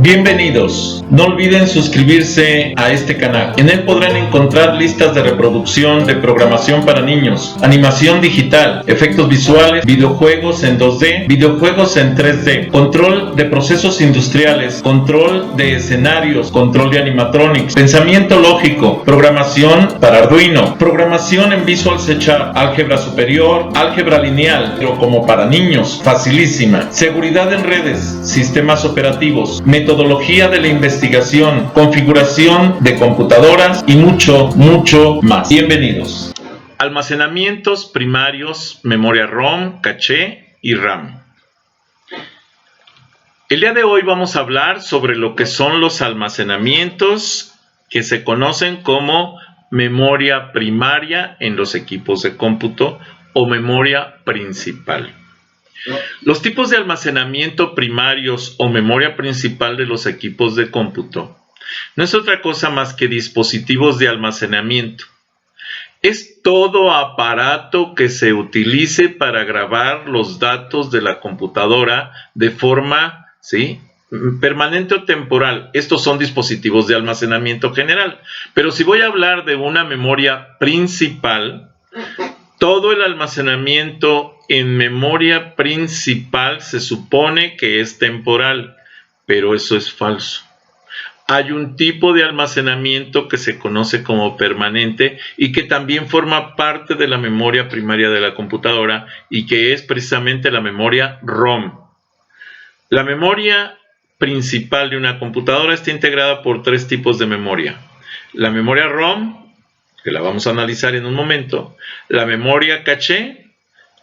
Bienvenidos. No olviden suscribirse a este canal. En él podrán encontrar listas de reproducción de programación para niños, animación digital, efectos visuales, videojuegos en 2D, videojuegos en 3D, control de procesos industriales, control de escenarios, control de animatronics, pensamiento lógico, programación para Arduino, programación en Visual C#, álgebra superior, álgebra lineal, pero como para niños, facilísima, seguridad en redes, sistemas operativos, metodología de la investigación, configuración de computadoras y mucho más. Bienvenidos. Almacenamientos primarios, memoria ROM, caché y RAM. El día de hoy vamos a hablar sobre lo que son los almacenamientos que se conocen como memoria primaria en los equipos de cómputo o memoria principal. Los tipos de almacenamiento primarios o memoria principal de los equipos de cómputo no es otra cosa más que dispositivos de almacenamiento. Es todo aparato que se utilice para grabar los datos de la computadora de forma, permanente o temporal. Estos son dispositivos de almacenamiento general. Pero si voy a hablar de una memoria principal, todo el almacenamiento en memoria principal se supone que es temporal, pero eso es falso. Hay un tipo de almacenamiento que se conoce como permanente y que también forma parte de la memoria primaria de la computadora y que es precisamente la memoria ROM. La memoria principal de una computadora está integrada por tres tipos de memoria. La memoria ROM, que la vamos a analizar en un momento, la memoria caché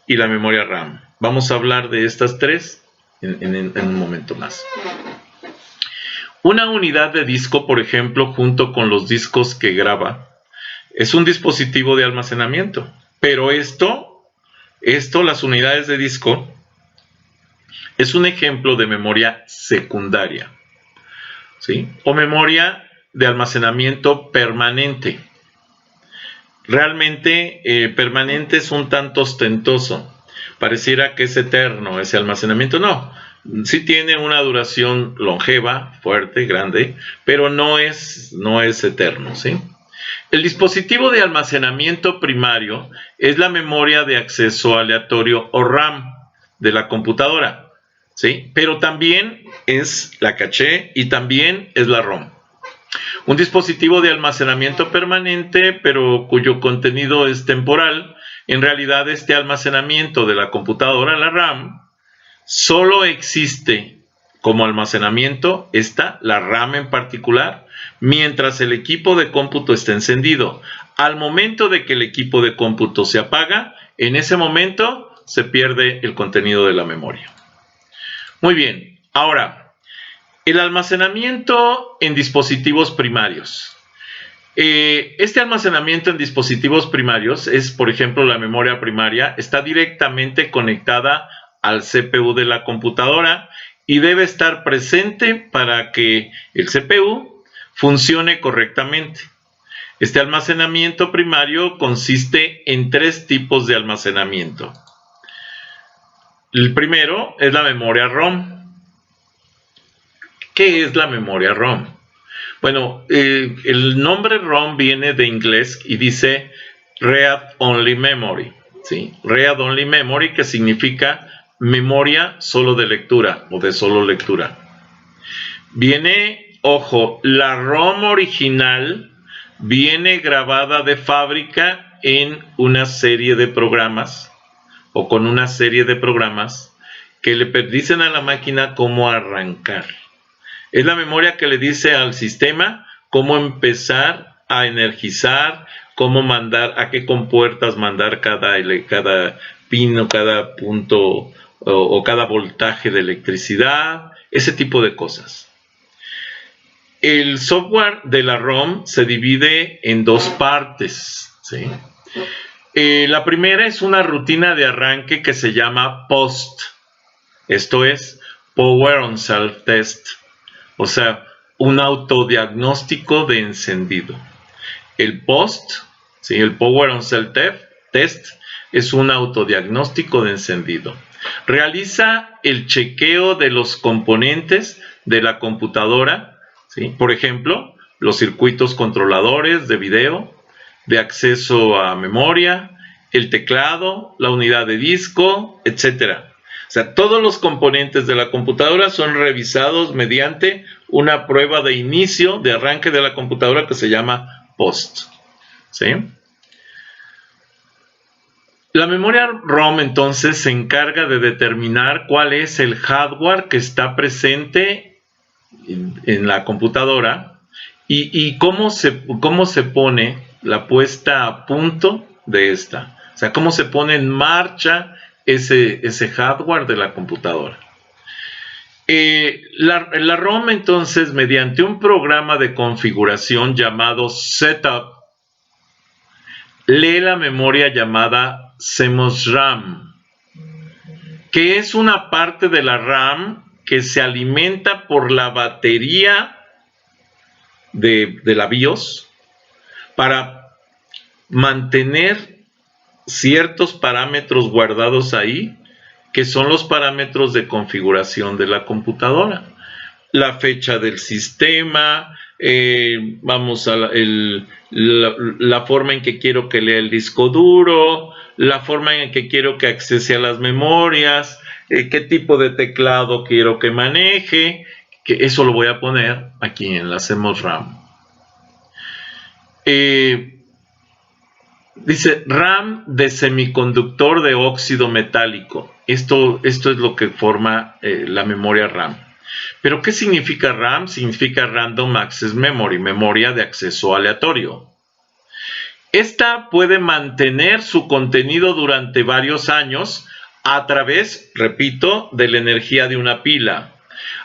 y la memoria RAM. Vamos a hablar de estas tres en un momento más. Una unidad de disco, por ejemplo, junto con los discos que graba, es un dispositivo de almacenamiento. Pero las unidades de disco, es un ejemplo de memoria secundaria, ¿sí? O memoria de almacenamiento permanente. Realmente permanente es un tanto ostentoso. Pareciera que es eterno ese almacenamiento. No, sí tiene una duración longeva, fuerte, grande, pero no es eterno, ¿sí? El dispositivo de almacenamiento primario es la memoria de acceso aleatorio o RAM de la computadora, ¿sí? Pero también es la caché y también es la ROM. Un dispositivo de almacenamiento permanente, pero cuyo contenido es temporal, en realidad este almacenamiento de la computadora, la RAM, solo existe como almacenamiento, la RAM en particular, mientras el equipo de cómputo está encendido. Al momento de que el equipo de cómputo se apaga, en ese momento se pierde el contenido de la memoria. Muy bien, ahora, el almacenamiento en dispositivos primarios. Este almacenamiento en dispositivos primarios es, por ejemplo, la memoria primaria, está directamente conectada al CPU de la computadora y debe estar presente para que el CPU funcione correctamente. Este almacenamiento primario consiste en tres tipos de almacenamiento. El primero es la memoria ROM. ¿Qué es la memoria ROM? Bueno, el nombre ROM viene de inglés y dice Read Only Memory, ¿sí? Read Only Memory, que significa memoria solo de lectura o de solo lectura. Viene, ojo, la ROM original viene grabada de fábrica en una serie de programas o con una serie de programas que le dicen a la máquina cómo arrancar. Es la memoria que le dice al sistema cómo empezar a energizar, cómo mandar, a qué compuertas mandar cada pin o cada punto o cada voltaje de electricidad, ese tipo de cosas. El software de la ROM se divide en dos partes, ¿sí? La primera es una rutina de arranque que se llama POST. Esto es Power on Self Test. O sea, un autodiagnóstico de encendido. El POST, ¿sí? El Power on Self Test, es un autodiagnóstico de encendido. Realiza el chequeo de los componentes de la computadora, ¿sí? Por ejemplo, los circuitos controladores de video, de acceso a memoria, el teclado, la unidad de disco, etcétera. O sea, todos los componentes de la computadora son revisados mediante una prueba de inicio, de arranque de la computadora que se llama POST, ¿sí? La memoria ROM entonces se encarga de determinar cuál es el hardware que está presente en la computadora y cómo se pone la puesta a punto de esta. O sea, cómo se pone en marcha ese hardware de la computadora. La ROM entonces, mediante un programa de configuración llamado Setup, lee la memoria llamada CMOS RAM, que es una parte de la RAM que se alimenta por la batería de la BIOS para mantener ciertos parámetros guardados ahí, que son los parámetros de configuración de la computadora. La fecha del sistema, vamos a la forma en que quiero que lea el disco duro, la forma en que quiero que accese a las memorias, qué tipo de teclado quiero que maneje, que eso lo voy a poner aquí en la CMOS RAM. Dice RAM de semiconductor de óxido metálico. Esto es lo que forma la memoria RAM. ¿Pero qué significa RAM? Significa Random Access Memory, memoria de acceso aleatorio. Esta puede mantener su contenido durante varios años a través, repito, de la energía de una pila.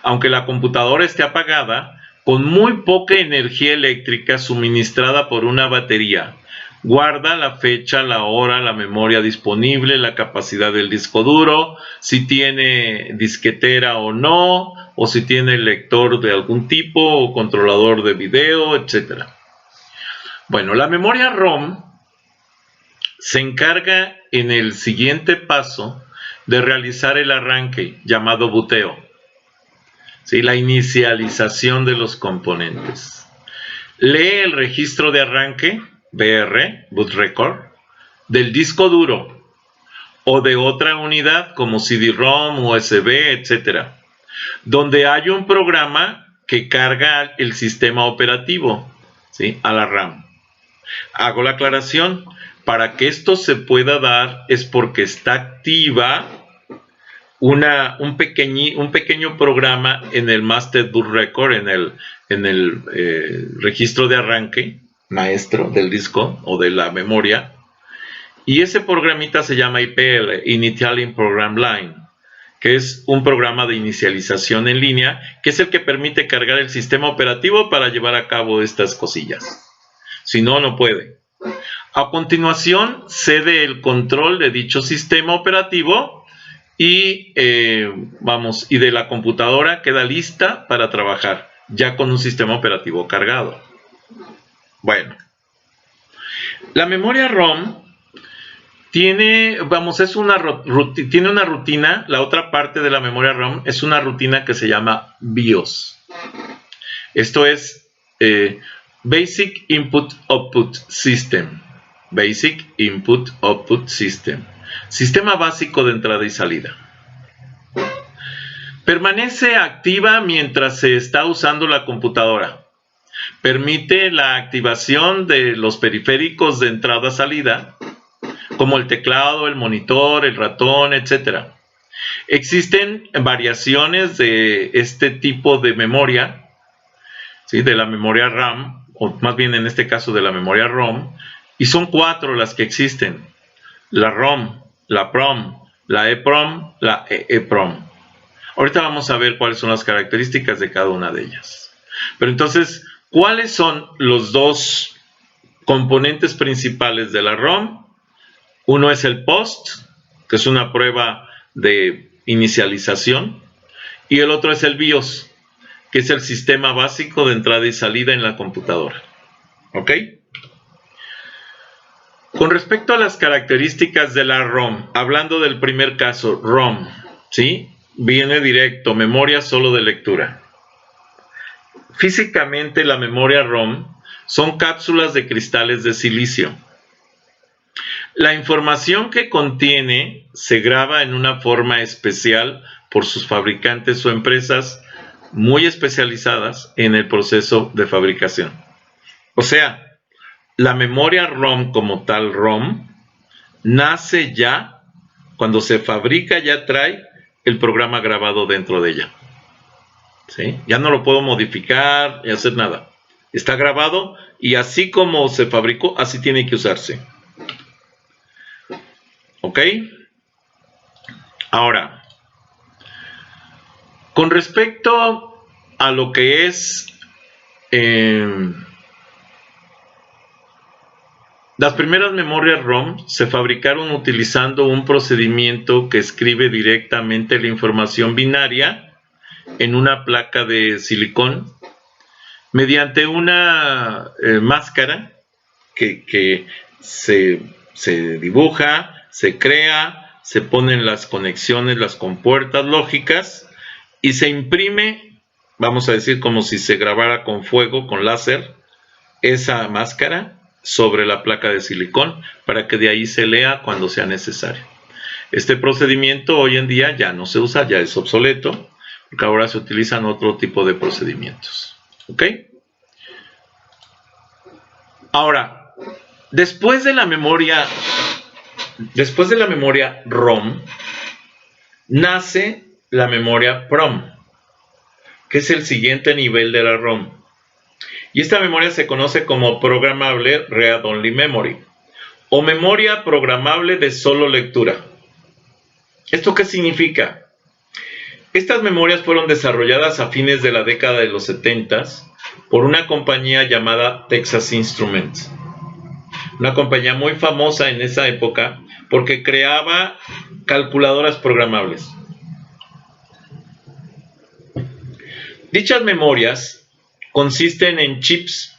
Aunque la computadora esté apagada, con muy poca energía eléctrica suministrada por una batería. Guarda la fecha, la hora, la memoria disponible, la capacidad del disco duro, si tiene disquetera o no, o si tiene lector de algún tipo o controlador de video, etc. Bueno, la memoria ROM se encarga en el siguiente paso de realizar el arranque llamado booteo, ¿sí? La inicialización de los componentes. Lee el registro de arranque BR, boot record, del disco duro o de otra unidad como CD-ROM, USB, etc., donde hay un programa que carga el sistema operativo, ¿sí?, a la RAM. Hago la aclaración, para que esto se pueda dar es porque está activa un pequeño programa en el Master Boot Record, en el registro de arranque maestro del disco o de la memoria, y ese programita se llama IPL, Initialing Program Line, que es un programa de inicialización en línea, que es el que permite cargar el sistema operativo para llevar a cabo estas cosillas. Si no, no puede. A continuación, cede el control de dicho sistema operativo y de la computadora queda lista para trabajar, ya con un sistema operativo cargado. Bueno, la memoria ROM tiene una rutina. La otra parte de la memoria ROM es una rutina que se llama BIOS. Esto es Basic Input Output System. Basic Input Output System. Sistema básico de entrada y salida. Permanece activa mientras se está usando la computadora. Permite la activación de los periféricos de entrada-salida, como el teclado, el monitor, el ratón, etc. Existen variaciones de este tipo de memoria, ¿sí?, de la memoria RAM, o más bien en este caso de la memoria ROM, y son 4 las que existen: la ROM, la PROM, la EPROM, la EEPROM. Ahorita vamos a ver cuáles son las características de cada una de ellas. Pero entonces, ¿cuáles son los dos componentes principales de la ROM? Uno es el POST, que es una prueba de inicialización, y el otro es el BIOS, que es el sistema básico de entrada y salida en la computadora. ¿Ok? Con respecto a las características de la ROM, hablando del primer caso, ROM, ¿sí?, viene directo, memoria solo de lectura. Físicamente la memoria ROM son cápsulas de cristales de silicio. La información que contiene se graba en una forma especial por sus fabricantes o empresas muy especializadas en el proceso de fabricación. O sea, la memoria ROM como tal ROM nace ya, cuando se fabrica ya trae el programa grabado dentro de ella. ¿Sí? Ya no lo puedo modificar ni hacer nada. Está grabado y así como se fabricó, así tiene que usarse. ¿Ok? Ahora, con respecto a lo que es las primeras memorias ROM se fabricaron utilizando un procedimiento que escribe directamente la información binaria en una placa de silicón mediante una máscara que se dibuja, se crea, se ponen las conexiones, las compuertas lógicas y se imprime, vamos a decir como si se grabara con fuego, con láser, esa máscara sobre la placa de silicón para que de ahí se lea cuando sea necesario. Este procedimiento hoy en día ya no se usa, ya es obsoleto, porque ahora se utilizan otro tipo de procedimientos. ¿Ok? Ahora, después de la memoria ROM, nace la memoria PROM, que es el siguiente nivel de la ROM. Y esta memoria se conoce como Programmable Read Only Memory, o memoria programable de solo lectura. ¿Esto qué significa? Estas memorias fueron desarrolladas a fines de la década de los 70s por una compañía llamada Texas Instruments. Una compañía muy famosa en esa época porque creaba calculadoras programables. Dichas memorias consisten en chips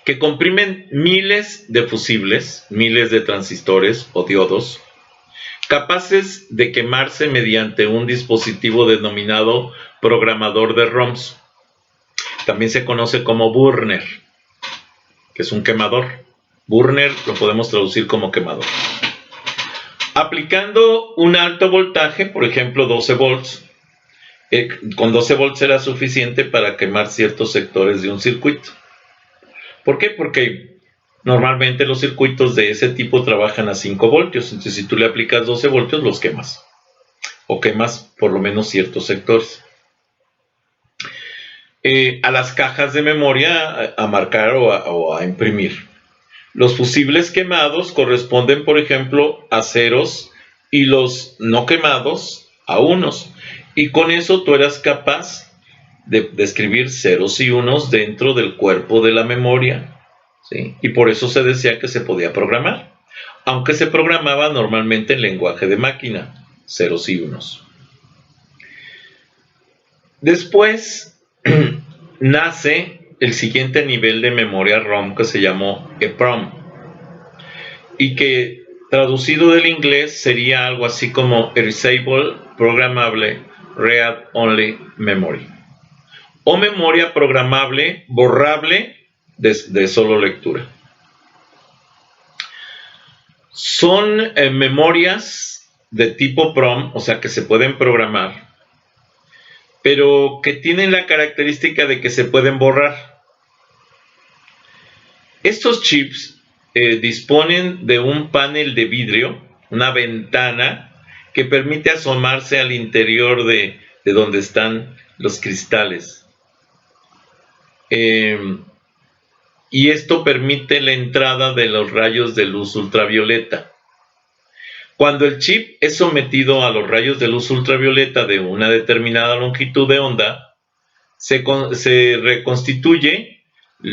que comprimen miles de fusibles, miles de transistores o diodos, capaces de quemarse mediante un dispositivo denominado programador de ROMs. También se conoce como burner, que es un quemador. Burner lo podemos traducir como quemador. Aplicando un alto voltaje, por ejemplo 12 volts, con 12 volts era suficiente para quemar ciertos sectores de un circuito. ¿Por qué? Porque normalmente los circuitos de ese tipo trabajan a 5 voltios, entonces si tú le aplicas 12 voltios los quemas, o quemas por lo menos ciertos sectores. A las cajas de memoria a marcar o a imprimir. Los fusibles quemados corresponden, por ejemplo, a ceros y los no quemados a unos. Y con eso tú eras capaz de escribir ceros y unos dentro del cuerpo de la memoria, ¿sí? Y por eso se decía que se podía programar, aunque se programaba normalmente en lenguaje de máquina, ceros y unos. Después nace el siguiente nivel de memoria ROM que se llamó EPROM y que traducido del inglés sería algo así como Erasable Programmable Read Only Memory, o memoria programable borrable de solo lectura. Son memorias de tipo PROM, o sea que se pueden programar, pero que tienen la característica de que se pueden borrar. Estos chips disponen de un panel de vidrio, una ventana que permite asomarse al interior de donde están los cristales. Y esto permite la entrada de los rayos de luz ultravioleta. Cuando el chip es sometido a los rayos de luz ultravioleta de una determinada longitud de onda, se reconstituye,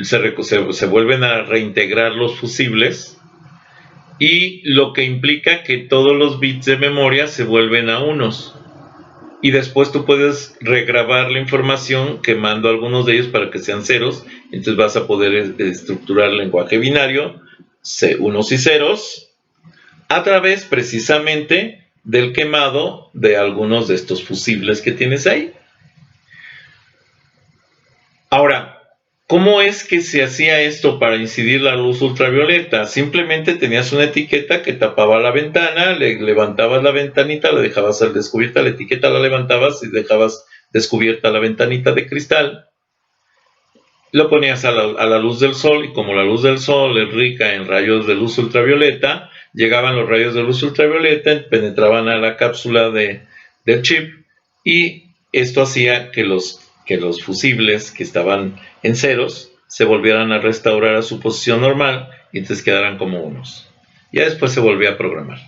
se vuelven a reintegrar los fusibles, y lo que implica que todos los bits de memoria se vuelven a unos. Y después tú puedes regrabar la información quemando algunos de ellos para que sean ceros. Entonces vas a poder estructurar el lenguaje binario, unos y ceros, a través precisamente del quemado de algunos de estos fusibles que tienes ahí. Ahora, ¿cómo es que se hacía esto para incidir la luz ultravioleta? Simplemente tenías una etiqueta que tapaba la ventana, le levantabas la ventanita, la dejabas al descubierta, la etiqueta la levantabas y dejabas descubierta la ventanita de cristal. Lo ponías a la luz del sol, y como la luz del sol es rica en rayos de luz ultravioleta, llegaban los rayos de luz ultravioleta, penetraban a la cápsula del chip, y esto hacía que los fusibles que estaban en ceros se volvieran a restaurar a su posición normal y entonces quedaran como unos. Ya después se volvía a programar.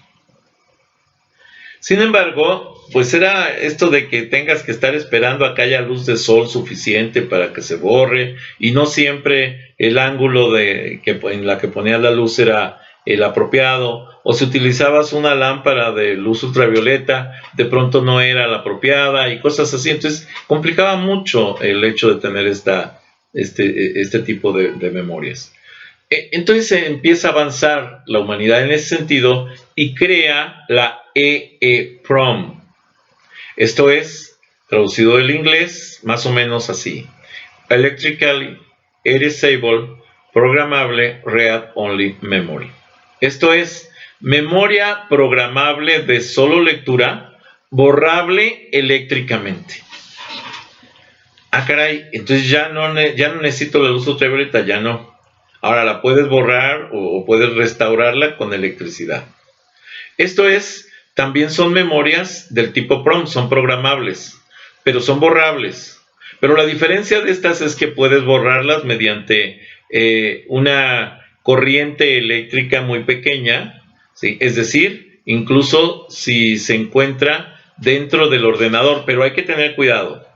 Sin embargo, pues era esto de que tengas que estar esperando a que haya luz de sol suficiente para que se borre, y no siempre el ángulo en la que ponías la luz era el apropiado, o si utilizabas una lámpara de luz ultravioleta, de pronto no era la apropiada y cosas así. Entonces complicaba mucho el hecho de tener este tipo de memorias. Entonces se empieza a avanzar la humanidad en ese sentido y crea la EEPROM. Esto es, traducido del inglés, más o menos así: Electrically Erasable Programmable Read Only Memory. Esto es, memoria programable de solo lectura, borrable eléctricamente. Ah, caray, entonces ya no necesito la luz ultravioleta, ya no. Ahora la puedes borrar o puedes restaurarla con electricidad. Esto es, también son memorias del tipo PROM, son programables, pero son borrables. Pero la diferencia de estas es que puedes borrarlas mediante una corriente eléctrica muy pequeña, ¿sí? Es decir, incluso si se encuentra dentro del ordenador, pero hay que tener cuidado.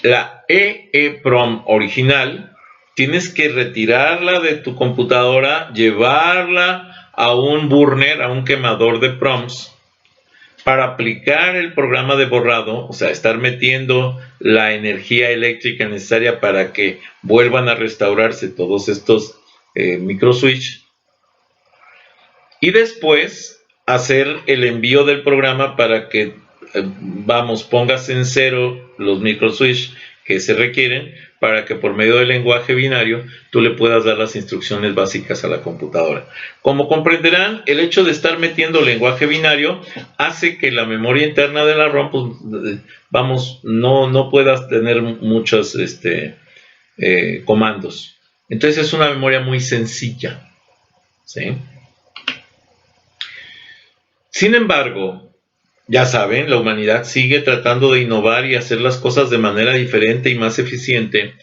La EEPROM original tienes que retirarla de tu computadora, llevarla a un burner, a un quemador de proms, para aplicar el programa de borrado, o sea, estar metiendo la energía eléctrica necesaria para que vuelvan a restaurarse todos estos microswitch, y después hacer el envío del programa para que, pongas en cero los microswitch que se requieren para que por medio del lenguaje binario tú le puedas dar las instrucciones básicas a la computadora. Como comprenderán, el hecho de estar metiendo lenguaje binario hace que la memoria interna de la ROM, pues, no puedas tener muchos comandos. Entonces es una memoria muy sencilla, ¿sí? Sin embargo, ya saben, la humanidad sigue tratando de innovar y hacer las cosas de manera diferente y más eficiente,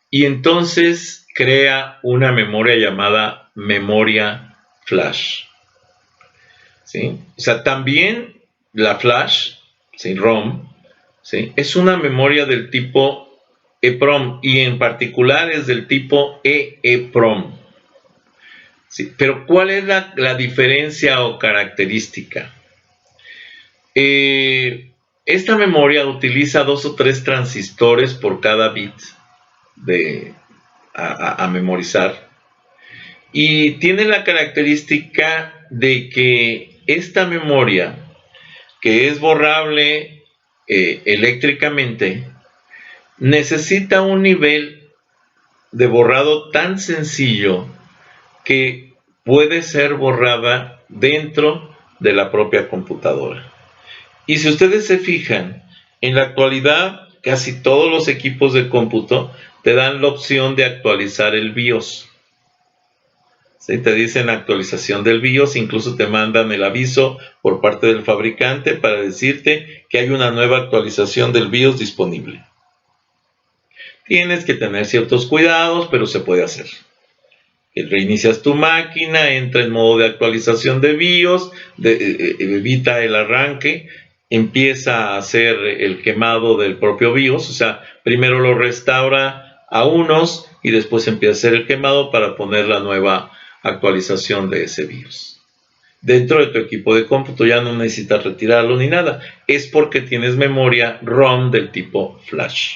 y entonces crea una memoria llamada memoria flash, ¿sí? O sea, también la flash, ¿sí? ROM, ¿sí? Es una memoria del tipo EEPROM, y en particular es del tipo EEPROM, ¿sí? Pero ¿cuál es la diferencia o característica? Esta memoria utiliza 2 o 3 transistores por cada bit a memorizar, y tiene la característica de que esta memoria, que es borrable eléctricamente, necesita un nivel de borrado tan sencillo que puede ser borrada dentro de la propia computadora. Y si ustedes se fijan, en la actualidad casi todos los equipos de cómputo te dan la opción de actualizar el BIOS. ¿Sí? Te dicen actualización del BIOS, incluso te mandan el aviso por parte del fabricante para decirte que hay una nueva actualización del BIOS disponible. Tienes que tener ciertos cuidados, pero se puede hacer. Reinicias tu máquina, entra en modo de actualización de BIOS, evita el arranque, empieza a hacer el quemado del propio BIOS, o sea, primero lo restaura a unos y después empieza a hacer el quemado para poner la nueva actualización de ese BIOS. Dentro de tu equipo de cómputo ya no necesitas retirarlo ni nada, es porque tienes memoria ROM del tipo flash.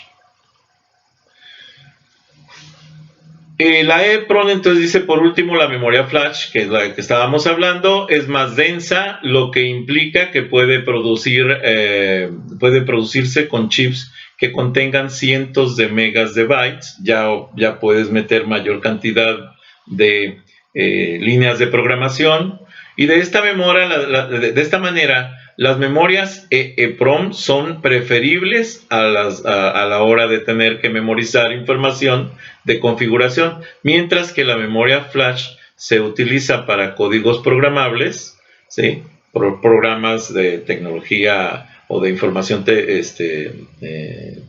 La EEPROM entonces dice, por último, la memoria flash, que es la que estábamos hablando, es más densa, lo que implica que puede producirse con chips que contengan cientos de megas de bytes. Ya puedes meter mayor cantidad de líneas de programación. Y de esta de esta manera, las memorias EEPROM son preferibles a la hora de tener que memorizar información de configuración, mientras que la memoria flash se utiliza para códigos programables, ¿sí? Programas de tecnología o de información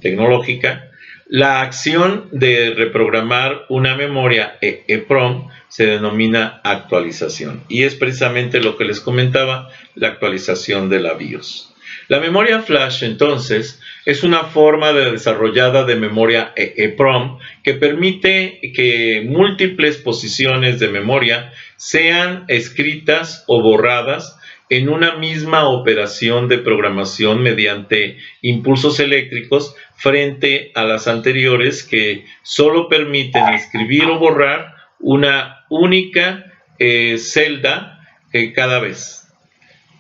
tecnológica. La acción de reprogramar una memoria EEPROM se denomina actualización, y es precisamente lo que les comentaba, la actualización de la BIOS. La memoria flash, entonces, es una forma desarrollada de memoria EEPROM que permite que múltiples posiciones de memoria sean escritas o borradas en una misma operación de programación mediante impulsos eléctricos, frente a las anteriores que solo permiten escribir o borrar una única celda cada vez.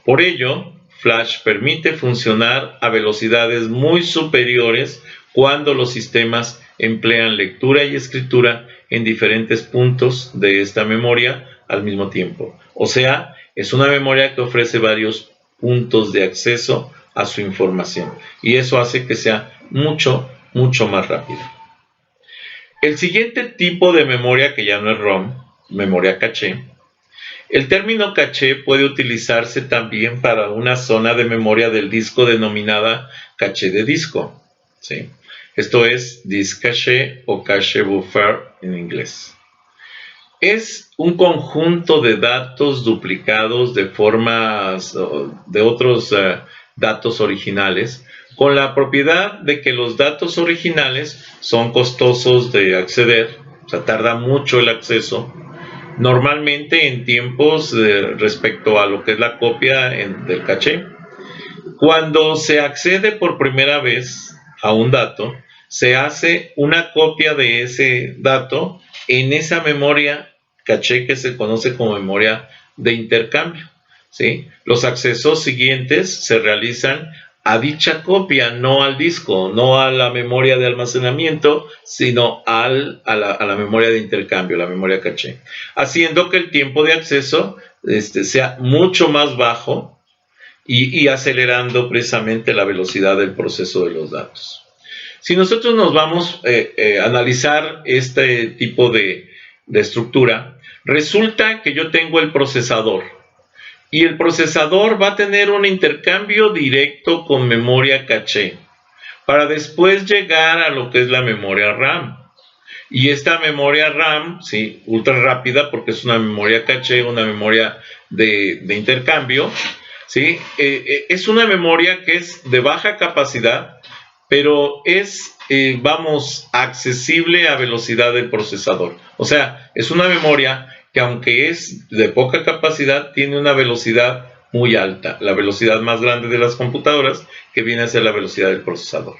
Por ello, Flash permite funcionar a velocidades muy superiores cuando los sistemas emplean lectura y escritura en diferentes puntos de esta memoria al mismo tiempo. O sea, es una memoria que ofrece varios puntos de acceso a su información, y eso hace que sea mucho más rápido. El siguiente tipo de memoria, que ya no es ROM, memoria caché. El término caché puede utilizarse también para una zona de memoria del disco denominada caché de disco, ¿sí? Esto es disk cache o cache buffer en inglés. Es un conjunto de datos duplicados de formas de otros datos originales, con la propiedad de que los datos originales son costosos de acceder, o sea, tarda mucho el acceso, normalmente en tiempos respecto a lo que es la copia del caché. Cuando se accede por primera vez a un dato, se hace una copia de ese dato en esa memoria caché que se conoce como memoria de intercambio, ¿sí? Los accesos siguientes se realizan a dicha copia, no al disco, no a la memoria de almacenamiento, sino a la memoria de intercambio, la memoria caché, haciendo que el tiempo de acceso sea mucho más bajo y acelerando precisamente la velocidad del proceso de los datos. Si nosotros nos vamos a analizar este tipo de estructura, resulta que yo tengo el procesador, y el procesador va a tener un intercambio directo con memoria caché para después llegar a lo que es la memoria RAM. Y esta memoria RAM, sí, ultra rápida, porque es una memoria caché, una memoria de intercambio, ¿sí? Es una memoria que es de baja capacidad, pero es, accesible a velocidad del procesador. O sea, es una memoria que, aunque es de poca capacidad, tiene una velocidad muy alta, la velocidad más grande de las computadoras, que viene a ser la velocidad del procesador.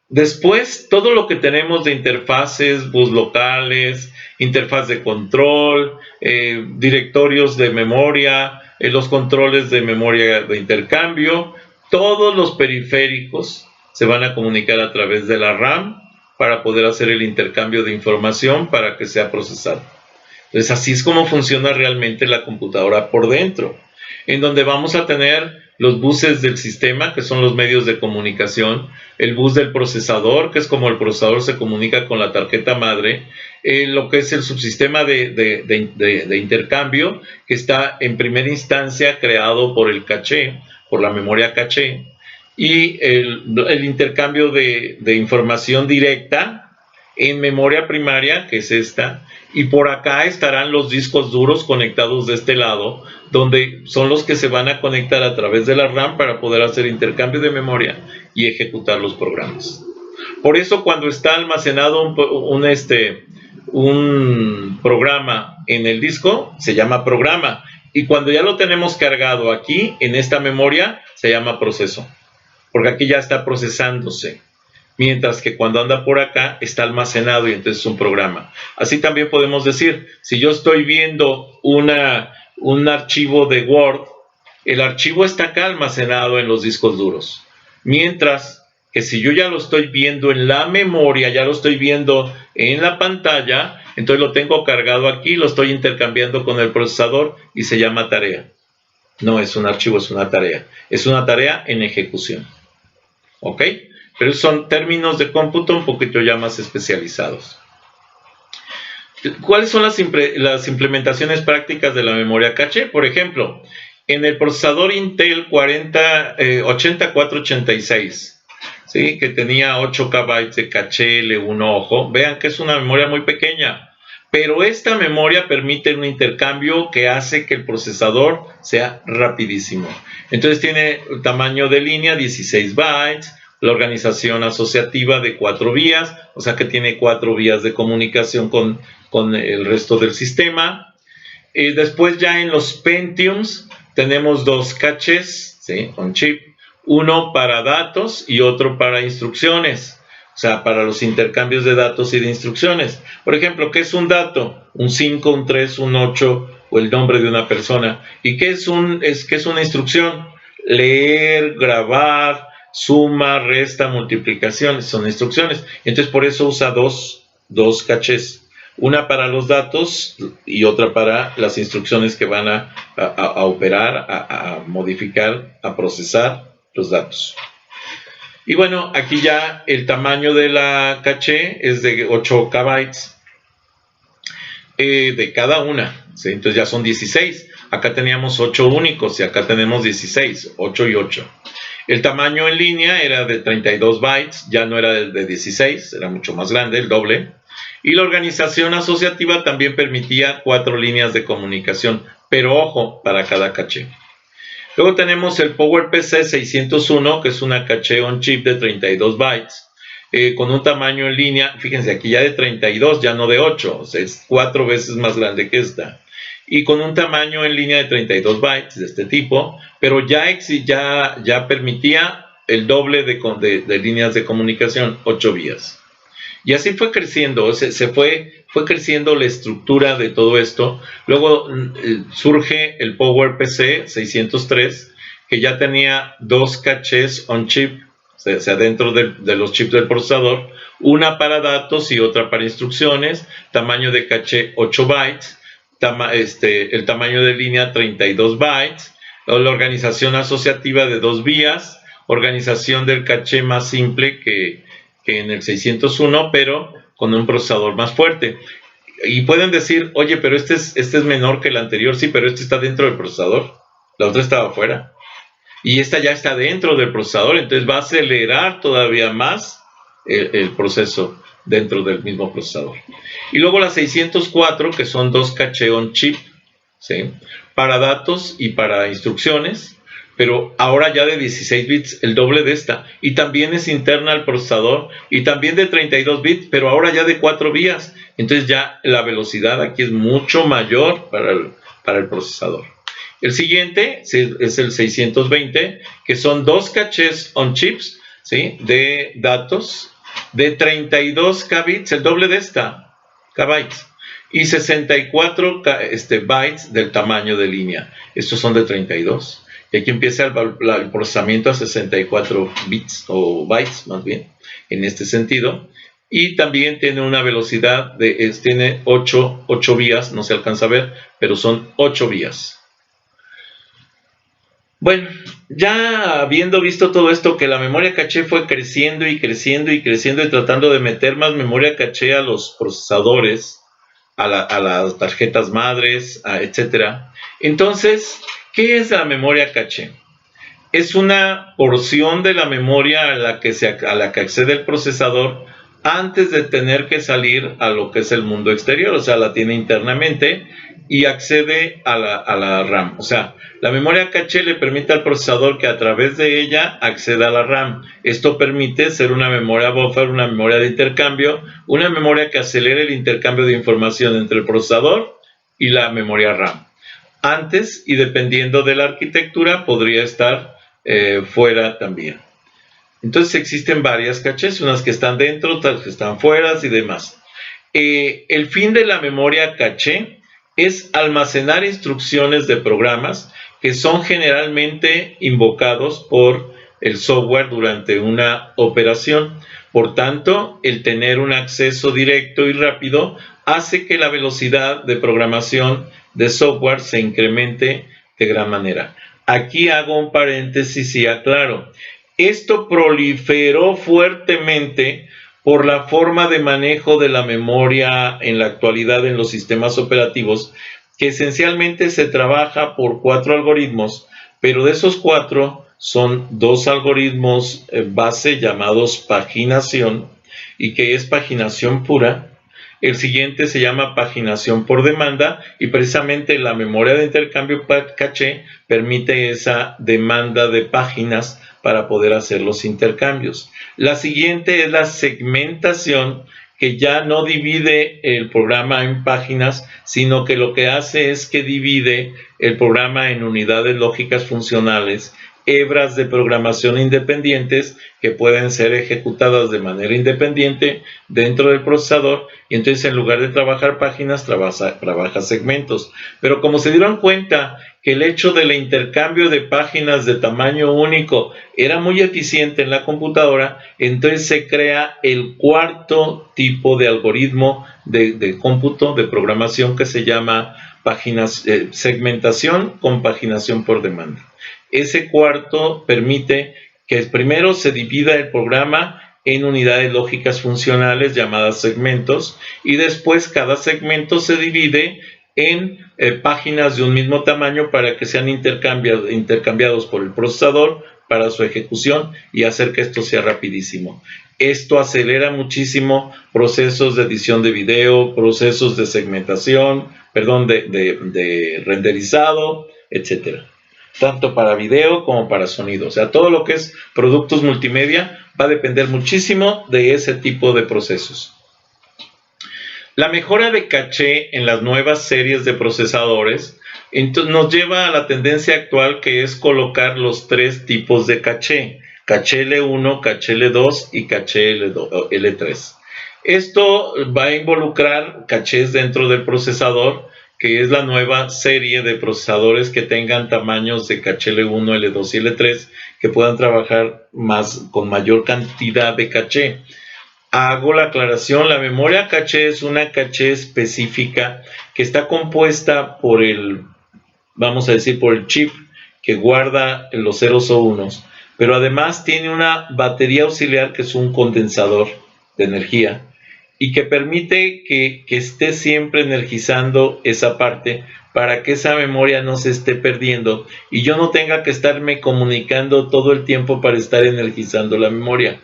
Después, todo lo que tenemos de interfaces, bus locales, interfaz de control, directorios de memoria, los controles de memoria de intercambio, todos los periféricos se van a comunicar a través de la RAM para poder hacer el intercambio de información para que sea procesado. Entonces, así es como funciona realmente la computadora por dentro, en donde vamos a tener los buses del sistema, que son los medios de comunicación, el bus del procesador, que es como el procesador se comunica con la tarjeta madre, lo que es el subsistema de intercambio, que está en primera instancia creado por el caché, por la memoria caché, y el intercambio de información directa en memoria primaria, que es esta, y por acá estarán los discos duros conectados de este lado, donde son los que se van a conectar a través de la RAM para poder hacer intercambio de memoria y ejecutar los programas. Por eso, cuando está almacenado un programa en el disco, se llama programa, y cuando ya lo tenemos cargado aquí en esta memoria, se llama proceso, porque aquí ya está procesándose, mientras que cuando anda por acá está almacenado y entonces es un programa. Así también podemos decir, si yo estoy viendo un archivo de Word, el archivo está acá almacenado en los discos duros, Mientras que si yo ya lo estoy viendo en la memoria, ya lo estoy viendo en la pantalla, entonces lo tengo cargado aquí, lo estoy intercambiando con el procesador y se llama tarea. No es un archivo, es una tarea. Es una tarea en ejecución. ¿Ok? Pero son términos de cómputo un poquito ya más especializados. ¿Cuáles son las implementaciones prácticas de la memoria caché? Por ejemplo, en el procesador Intel 8486, ¿sí? Que tenía 8 KB de caché L1, ojo, vean que es una memoria muy pequeña, pero esta memoria permite un intercambio que hace que el procesador sea rapidísimo. Entonces tiene el tamaño de línea 16 bytes, la organización asociativa de 4 vías, o sea que tiene 4 vías de comunicación con el resto del sistema. Después ya en los Pentiums tenemos 2 cachés, ¿sí? On chip, uno para datos y otro para instrucciones, o sea, para los intercambios de datos y de instrucciones. Por ejemplo, ¿qué es un dato? Un 5, un 3, un 8 o el nombre de una persona. ¿Y qué es una instrucción? Leer, grabar, suma, resta, multiplicación, son instrucciones. Entonces por eso usa dos cachés. Una para los datos y otra para las instrucciones que van a operar, a modificar, a procesar los datos. Y bueno, aquí ya el tamaño de la caché es de 8 KB de cada una, ¿sí? Entonces ya son 16. Acá teníamos 8 únicos y acá tenemos 16, 8 y 8. El tamaño en línea era de 32 bytes, ya no era de 16, era mucho más grande, el doble. Y la organización asociativa también permitía 4 líneas de comunicación, pero ojo, para cada caché. Luego tenemos el PowerPC 601, que es una caché on chip de 32 bytes, con un tamaño en línea, fíjense, aquí ya de 32, ya no de 8, o sea, es 4 veces más grande que esta. Y con un tamaño en línea de 32 bytes de este tipo, pero ya permitía el doble de líneas de comunicación, 8 vías. Y así fue creciendo, fue creciendo la estructura de todo esto. Luego surge el PowerPC 603, que ya tenía 2 cachés on chip, o sea, dentro de los chips del procesador, una para datos y otra para instrucciones, tamaño de caché 8 bytes, el tamaño de línea 32 bytes, la organización asociativa de 2 vías, organización del caché más simple que en el 601, pero con un procesador más fuerte. Y pueden decir, oye, pero este es menor que el anterior. Sí, pero este está dentro del procesador, la otra estaba afuera. Y esta ya está dentro del procesador, entonces va a acelerar todavía más el proceso dentro del mismo procesador. Y luego la 604, que son 2 caché on chip, ¿sí? Para datos y para instrucciones, pero ahora ya de 16 bits, el doble de esta, y también es interna al procesador, y también de 32 bits, pero ahora ya de 4 vías, entonces ya la velocidad aquí es mucho mayor para el procesador. El siguiente es el 620, que son 2 cachés on chips, ¿sí? De datos, de 32 kbits, el doble de esta, kbytes, y 64 bytes del tamaño de línea, estos son de 32. Y aquí empieza el procesamiento a 64 bits o bytes más bien, en este sentido. Y también tiene una velocidad tiene 8 vías, no se alcanza a ver, pero son 8 vías. Bueno, ya habiendo visto todo esto, que la memoria caché fue creciendo y creciendo y creciendo y tratando de meter más memoria caché a los procesadores, a las tarjetas madres, etcétera. Entonces, ¿qué es la memoria caché? Es una porción de la memoria a la que accede el procesador antes de tener que salir a lo que es el mundo exterior, o sea, la tiene internamente y accede a la RAM. O sea, la memoria caché le permite al procesador que a través de ella acceda a la RAM. Esto permite ser una memoria buffer, una memoria de intercambio, una memoria que acelere el intercambio de información entre el procesador y la memoria RAM. Antes, y dependiendo de la arquitectura, podría estar fuera también. Entonces existen varias cachés, unas que están dentro, otras que están fuera y demás. El fin de la memoria caché es almacenar instrucciones de programas que son generalmente invocados por el software durante una operación. Por tanto, el tener un acceso directo y rápido hace que la velocidad de programación de software se incremente de gran manera. Aquí hago un paréntesis y aclaro. Esto proliferó fuertemente por la forma de manejo de la memoria en la actualidad en los sistemas operativos, que esencialmente se trabaja por 4 algoritmos, pero de esos 4 son 2 algoritmos base llamados paginación, y que es paginación pura. El siguiente se llama paginación por demanda, y precisamente la memoria de intercambio caché permite esa demanda de páginas para poder hacer los intercambios. La siguiente es la segmentación, que ya no divide el programa en páginas, sino que lo que hace es que divide el programa en unidades lógicas funcionales, hebras de programación independientes que pueden ser ejecutadas de manera independiente dentro del procesador, y entonces en lugar de trabajar páginas trabaja segmentos. Pero como se dieron cuenta que el hecho del intercambio de páginas de tamaño único era muy eficiente en la computadora, entonces se crea el cuarto tipo de algoritmo de cómputo, de programación, que se llama segmentación con paginación por demanda. Ese cuarto permite que primero se divida el programa en unidades lógicas funcionales llamadas segmentos, y después cada segmento se divide en páginas de un mismo tamaño para que sean intercambiados por el procesador para su ejecución y hacer que esto sea rapidísimo. Esto acelera muchísimo procesos de edición de video, procesos de segmentación, de renderizado, etcétera. Tanto para video como para sonido. O sea, todo lo que es productos multimedia va a depender muchísimo de ese tipo de procesos. La mejora de caché en las nuevas series de procesadores nos lleva a la tendencia actual, que es colocar los 3 tipos de caché: caché L1, caché L2 y caché L3. Esto va a involucrar cachés dentro del procesador, que es la nueva serie de procesadores que tengan tamaños de caché L1, L2 y L3, que puedan trabajar con mayor cantidad de caché. Hago la aclaración: la memoria caché es una caché específica que está compuesta por vamos a decir, por el chip que guarda los ceros o unos, pero además tiene una batería auxiliar, que es un condensador de energía, y que permite que esté siempre energizando esa parte para que esa memoria no se esté perdiendo y yo no tenga que estarme comunicando todo el tiempo para estar energizando la memoria.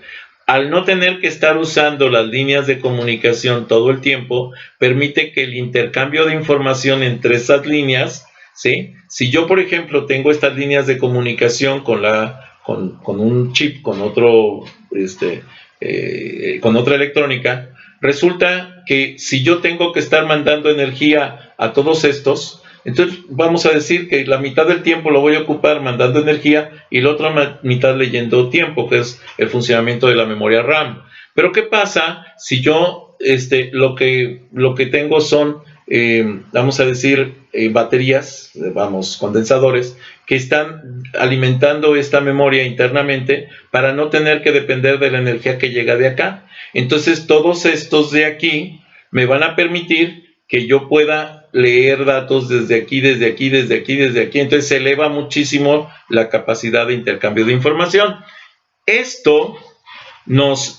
Al no tener que estar usando las líneas de comunicación todo el tiempo, permite que el intercambio de información entre esas líneas, ¿sí? Si yo, por ejemplo, tengo estas líneas de comunicación con un chip, con otra electrónica, resulta que si yo tengo que estar mandando energía a todos estos, entonces vamos a decir que la mitad del tiempo lo voy a ocupar mandando energía y la otra mitad leyendo tiempo, que es el funcionamiento de la memoria RAM. Pero ¿qué pasa si yo lo que tengo son, vamos a decir, baterías, condensadores, que están alimentando esta memoria internamente para no tener que depender de la energía que llega de acá? Entonces todos estos de aquí me van a permitir que yo pueda leer datos desde aquí, desde aquí, desde aquí, desde aquí. Entonces se eleva muchísimo la capacidad de intercambio de información. Esto nos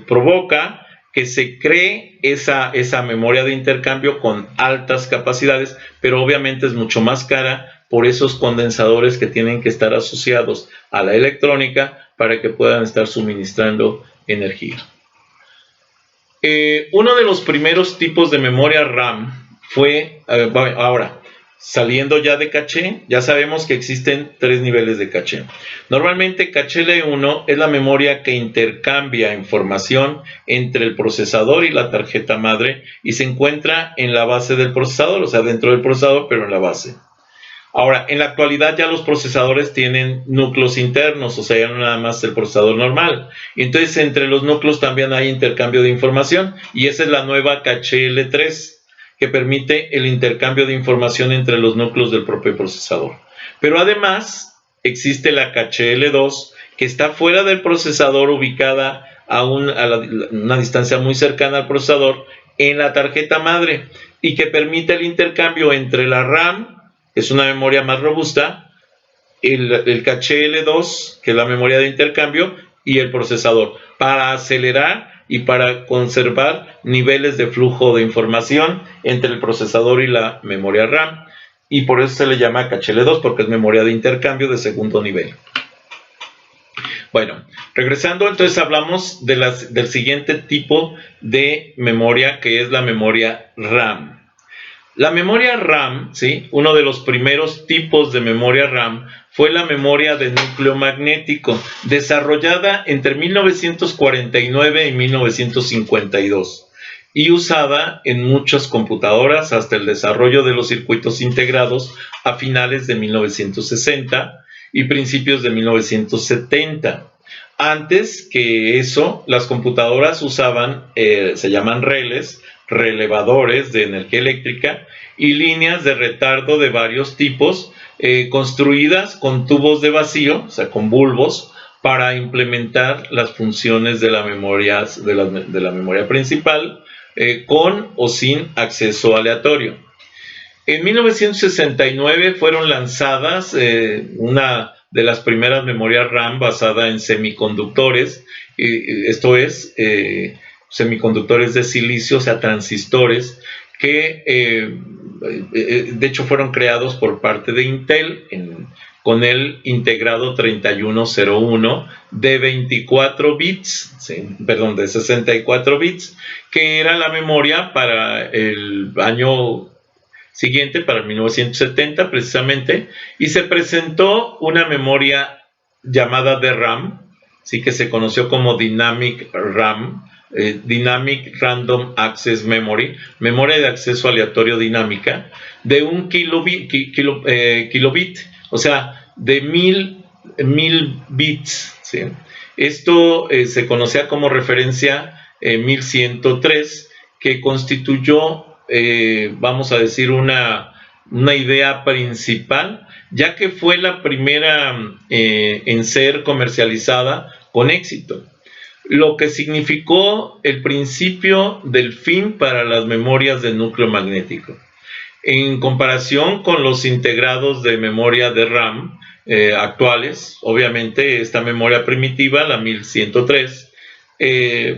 provoca que se cree esa memoria de intercambio con altas capacidades, pero obviamente es mucho más cara por esos condensadores que tienen que estar asociados a la electrónica para que puedan estar suministrando energía. Uno de los primeros tipos de memoria RAM fue, ahora, saliendo ya de caché, ya sabemos que existen 3 niveles de caché. Normalmente caché L1 es la memoria que intercambia información entre el procesador y la tarjeta madre y se encuentra en la base del procesador, o sea, dentro del procesador, pero en la base. Ahora, en la actualidad ya los procesadores tienen núcleos internos, o sea, ya no nada más el procesador normal. Y entonces entre los núcleos también hay intercambio de información, y esa es la nueva caché L3, que permite el intercambio de información entre los núcleos del propio procesador. Pero además existe la caché L2, que está fuera del procesador, ubicada a una distancia muy cercana al procesador, en la tarjeta madre, y que permite el intercambio entre la RAM, que es una memoria más robusta, el caché L2, que es la memoria de intercambio, y el procesador, para acelerar y para conservar niveles de flujo de información entre el procesador y la memoria RAM, y por eso se le llama caché L2, porque es memoria de intercambio de segundo nivel. Bueno, regresando, entonces hablamos del siguiente tipo de memoria, que es la memoria RAM. La memoria RAM, ¿sí? Uno de los primeros tipos de memoria RAM fue la memoria de núcleo magnético, desarrollada entre 1949 y 1952 y usada en muchas computadoras hasta el desarrollo de los circuitos integrados a finales de 1960 y principios de 1970. Antes que eso, las computadoras usaban, se llaman relés, relevadores de energía eléctrica y líneas de retardo de varios tipos, construidas con tubos de vacío, o sea, con bulbos, para implementar las funciones de la memoria, de la memoria principal, con o sin acceso aleatorio. En 1969 fueron lanzadas una de las primeras memorias RAM basada en semiconductores, esto es, semiconductores de silicio, o sea, transistores, que de hecho fueron creados por parte de Intel con el integrado 3101 de 24 bits, ¿sí? Perdón, de 64 bits, que era la memoria para el año siguiente, para 1970 precisamente, y se presentó una memoria llamada DRAM, ¿sí? Que se conoció como Dynamic RAM, Dynamic Random Access Memory, memoria de acceso aleatorio dinámica, de 1 kilobit, o sea, de 1000 bits, ¿sí? Esto se conocía como referencia 1103, que constituyó, vamos a decir, una idea principal, ya que fue la primera en ser comercializada con éxito, lo que significó el principio del fin para las memorias de núcleo magnético. En comparación con los integrados de memoria de RAM actuales, obviamente esta memoria primitiva, la 1103,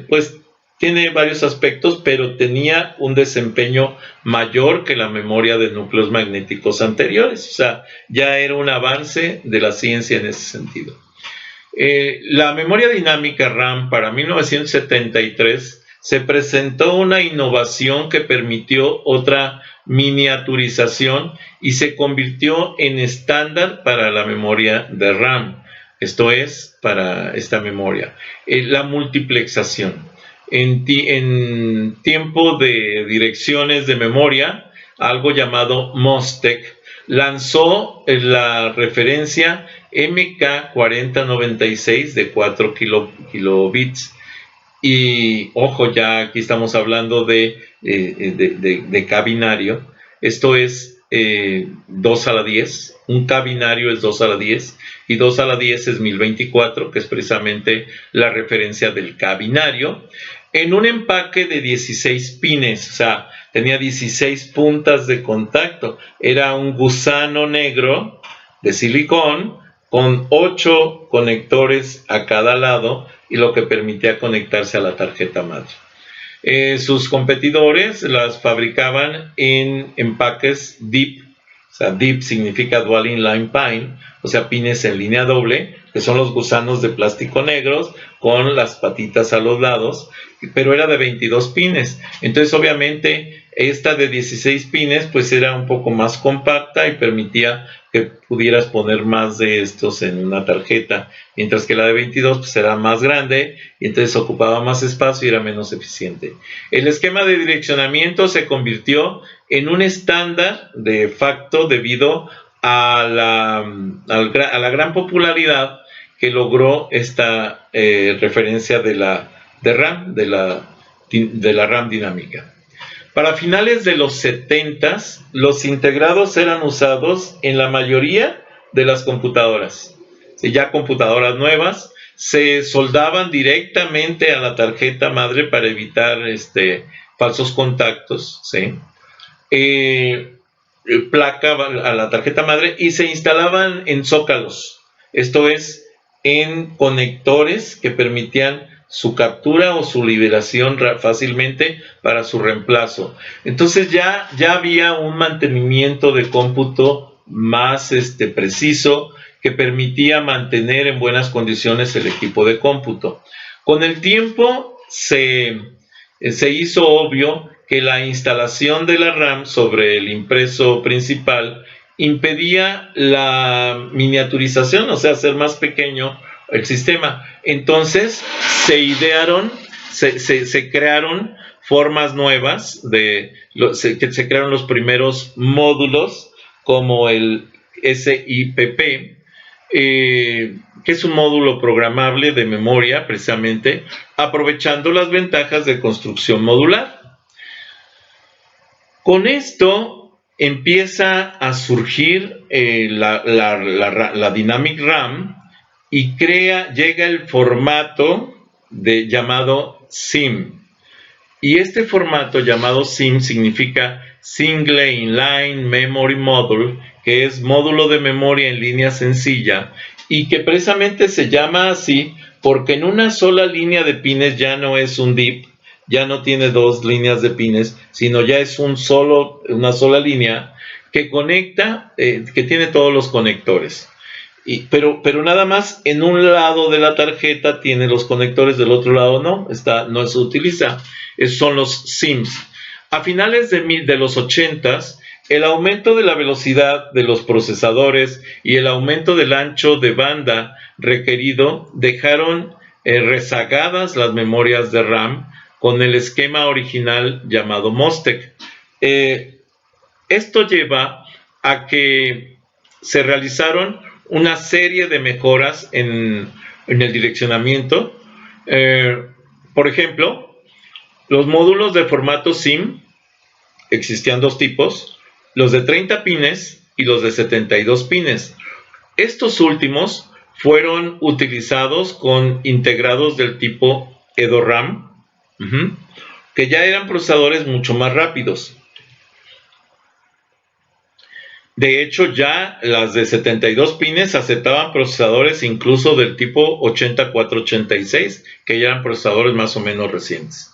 pues tiene varios aspectos, pero tenía un desempeño mayor que la memoria de núcleos magnéticos anteriores. O sea, ya era un avance de la ciencia en ese sentido. La memoria dinámica RAM para 1973 se presentó una innovación que permitió otra miniaturización y se convirtió en estándar para la memoria de RAM. Esto es, para esta memoria, la multiplexación. En tiempo de direcciones de memoria, algo llamado MOSTEC lanzó la referencia MK4096 de 4 kilobits. Y ojo, ya aquí estamos hablando de K binario. Esto es 2 a la 10. Un K binario es 2 a la 10 y 2 a la 10 es 1024, que es precisamente la referencia del K binario, en un empaque de 16 pines, o sea, tenía 16 puntas de contacto. Era un gusano negro de silicón con 8 conectores a cada lado, y lo que permitía conectarse a la tarjeta madre. Sus competidores las fabricaban en empaques DIP, o sea, DIP significa Dual Inline Pine, o sea, pines en línea doble, que son los gusanos de plástico negros con las patitas a los lados, pero era de 22 pines. Entonces, obviamente, esta de 16 pines pues era un poco más compacta y permitía que pudieras poner más de estos en una tarjeta, mientras que la de 22 pues era más grande y entonces ocupaba más espacio y era menos eficiente. El esquema de direccionamiento se convirtió en un estándar de facto debido a la gran popularidad que logró esta referencia de la RAM dinámica. Para finales de los 70s, los integrados eran usados en la mayoría de las computadoras. ¿sí? Ya computadoras nuevas, se soldaban directamente a la tarjeta madre para evitar falsos contactos, ¿sí? Placa a la tarjeta madre y se instalaban en zócalos, esto es, en conectores que permitían su captura o su liberación fácilmente para su reemplazo. Entonces ya había un mantenimiento de cómputo más preciso que permitía mantener en buenas condiciones el equipo de cómputo. Con el tiempo se hizo obvio que la instalación de la RAM sobre el impreso principal impedía la miniaturización, o sea, hacer más pequeño el sistema. Entonces se crearon formas nuevas, se crearon los primeros módulos como el SIPP, que es un módulo programable de memoria, precisamente, aprovechando las ventajas de construcción modular. Con esto empieza a surgir la Dynamic RAM y llega el formato llamado SIM. Y este formato llamado SIM significa Single Inline Memory Module, que es módulo de memoria en línea sencilla, y que precisamente se llama así porque en una sola línea de pines ya no es un DIP, ya no tiene dos líneas de pines, sino ya es una sola línea que conecta, que tiene todos los conectores. Pero nada más en un lado de la tarjeta tiene los conectores, del otro lado no se utiliza. Esos son los SIMs. A finales de los 80s, el aumento de la velocidad de los procesadores y el aumento del ancho de banda requerido dejaron rezagadas las memorias de RAM con el esquema original llamado MOSTEC. Esto lleva a que se realizaron una serie de mejoras en el direccionamiento. Por ejemplo, los módulos de formato SIM, existían dos tipos, los de 30 pines y los de 72 pines. Estos últimos fueron utilizados con integrados del tipo EdoRAM, que ya eran procesadores mucho más rápidos. De hecho, ya las de 72 pines aceptaban procesadores incluso del tipo 8486, que ya eran procesadores más o menos recientes.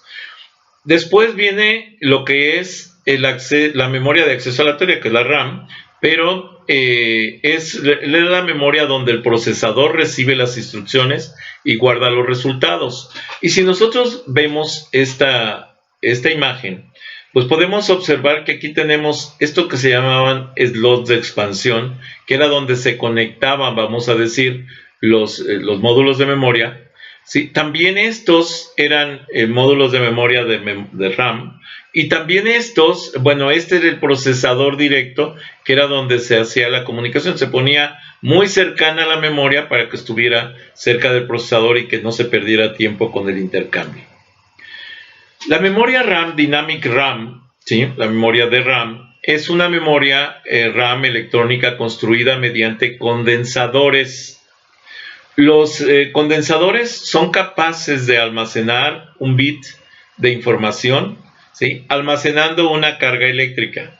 Después viene lo que es la memoria de acceso aleatoria, que es la RAM, pero es la memoria donde el procesador recibe las instrucciones y guarda los resultados. Y si nosotros vemos esta imagen, pues podemos observar que aquí tenemos esto que se llamaban slots de expansión, que era donde se conectaban, vamos a decir, los módulos de memoria. Sí, también estos eran módulos de memoria de RAM, y también estos, bueno, este era el procesador directo, que era donde se hacía la comunicación, se ponía muy cercana a la memoria para que estuviera cerca del procesador y que no se perdiera tiempo con el intercambio. La memoria RAM, Dynamic RAM, ¿sí? La memoria de RAM, es una memoria RAM electrónica construida mediante condensadores. Los condensadores son capaces de almacenar un bit de información, ¿sí? Almacenando una carga eléctrica.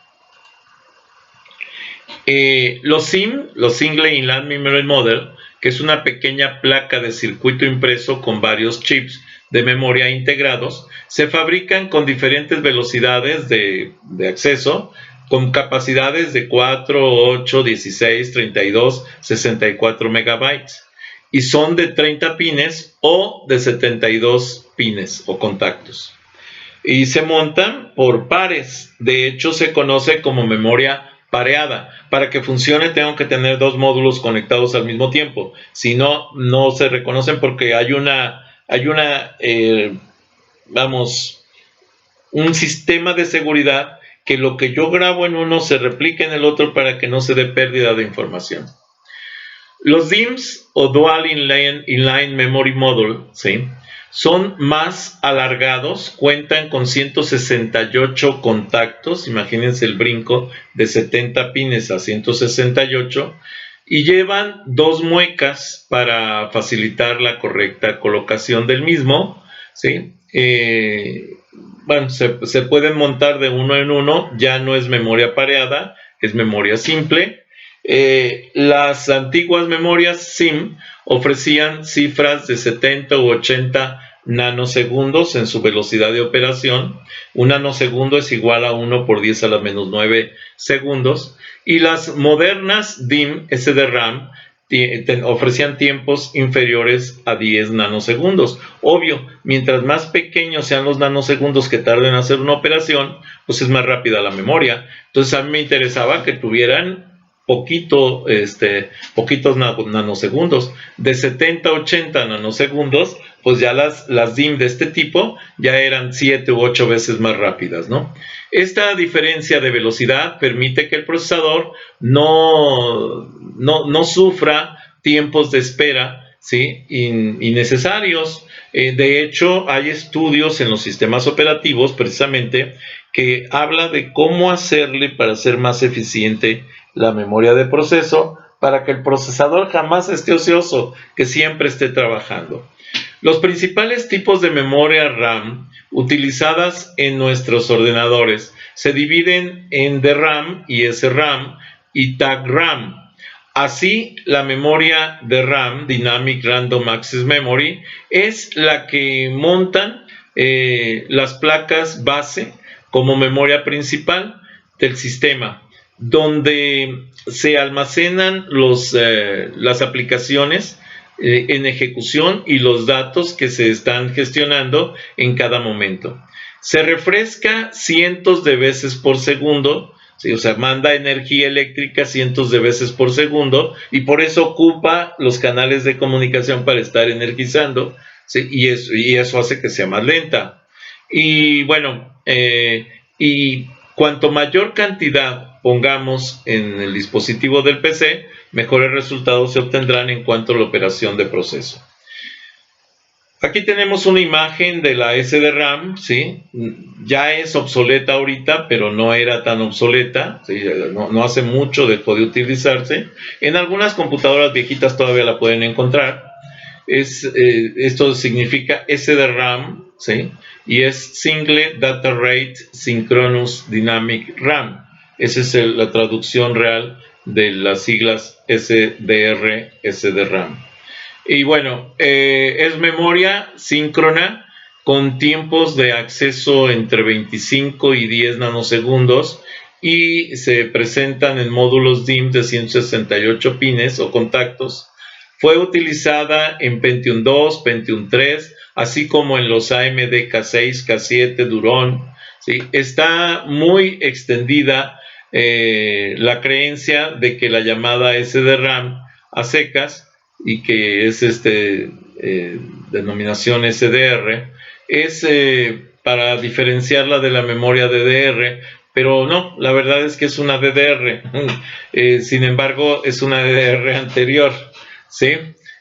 Los SIM, los Single Inline Memory Module, que es una pequeña placa de circuito impreso con varios chips de memoria integrados, se fabrican con diferentes velocidades de acceso, con capacidades de 4, 8, 16, 32, 64 megabytes. Y son de 30 pines o de 72 pines o contactos. Y se montan por pares. De hecho, se conoce como memoria pareada. Para que funcione, tengo que tener dos módulos conectados al mismo tiempo. Si no, no se reconocen porque hay un sistema de seguridad que lo que yo grabo en uno se replique en el otro para que no se dé pérdida de información. Los DIMMs o Dual Inline Memory Module, ¿sí? Son más alargados, cuentan con 168 contactos, imagínense el brinco de 70 pines a 168, y llevan dos muecas para facilitar la correcta colocación del mismo, ¿sí? Bueno, se pueden montar de uno en uno, ya no es memoria pareada, es memoria simple. Las antiguas memorias SIM ofrecían cifras de 70 u 80 nanosegundos en su velocidad de operación. Un nanosegundo es igual a 1 por 10 a la menos 9 segundos. Y las modernas DIM SDRAM ofrecían tiempos inferiores a 10 nanosegundos. Obvio, mientras más pequeños sean los nanosegundos que tarden en hacer una operación, pues es más rápida la memoria. Entonces a mí me interesaba que tuvieran poquitos nanosegundos. De 70 a 80 nanosegundos, pues ya las DIM de este tipo ya eran 7 u 8 veces más rápidas, ¿no? Esta diferencia de velocidad permite que el procesador no sufra tiempos de espera, ¿sí? innecesarios. De hecho, hay estudios en los sistemas operativos precisamente que habla de cómo hacerle para ser más eficiente la memoria de proceso, para que el procesador jamás esté ocioso, que siempre esté trabajando. Los principales tipos de memoria RAM utilizadas en nuestros ordenadores se dividen en DRAM y SRAM y TAC-RAM. Así, la memoria de RAM, Dynamic Random Access Memory, es la que montan las placas base como memoria principal del sistema, donde se almacenan las aplicaciones en ejecución y los datos que se están gestionando en cada momento. Se refresca cientos de veces por segundo, ¿sí? O sea, manda energía eléctrica cientos de veces por segundo y por eso ocupa los canales de comunicación para estar energizando, ¿sí? y eso hace que sea más lenta. Y bueno, y cuanto mayor cantidad pongamos en el dispositivo del PC, mejores resultados se obtendrán en cuanto a la operación de proceso. Aquí tenemos una imagen de la SDRAM, ¿sí? Ya es obsoleta ahorita, pero no era tan obsoleta, ¿sí? No hace mucho dejó de utilizarse. En algunas computadoras viejitas todavía la pueden encontrar. Esto significa SDRAM, ¿sí? Y es Single Data Rate Synchronous Dynamic RAM. Esa es la traducción real de las siglas SDR, SDRAM. Y bueno, es memoria síncrona con tiempos de acceso entre 25 y 10 nanosegundos y se presentan en módulos DIMM de 168 pines o contactos. Fue utilizada en Pentium 2, Pentium 3, así como en los AMD K6, K7, Duron, ¿sí? Está muy extendida la creencia de que la llamada SDRAM a secas, y que es denominación SDR, es para diferenciarla de la memoria DDR, pero no, la verdad es que es una DDR. Sin embargo, es una DDR anterior, ¿sí?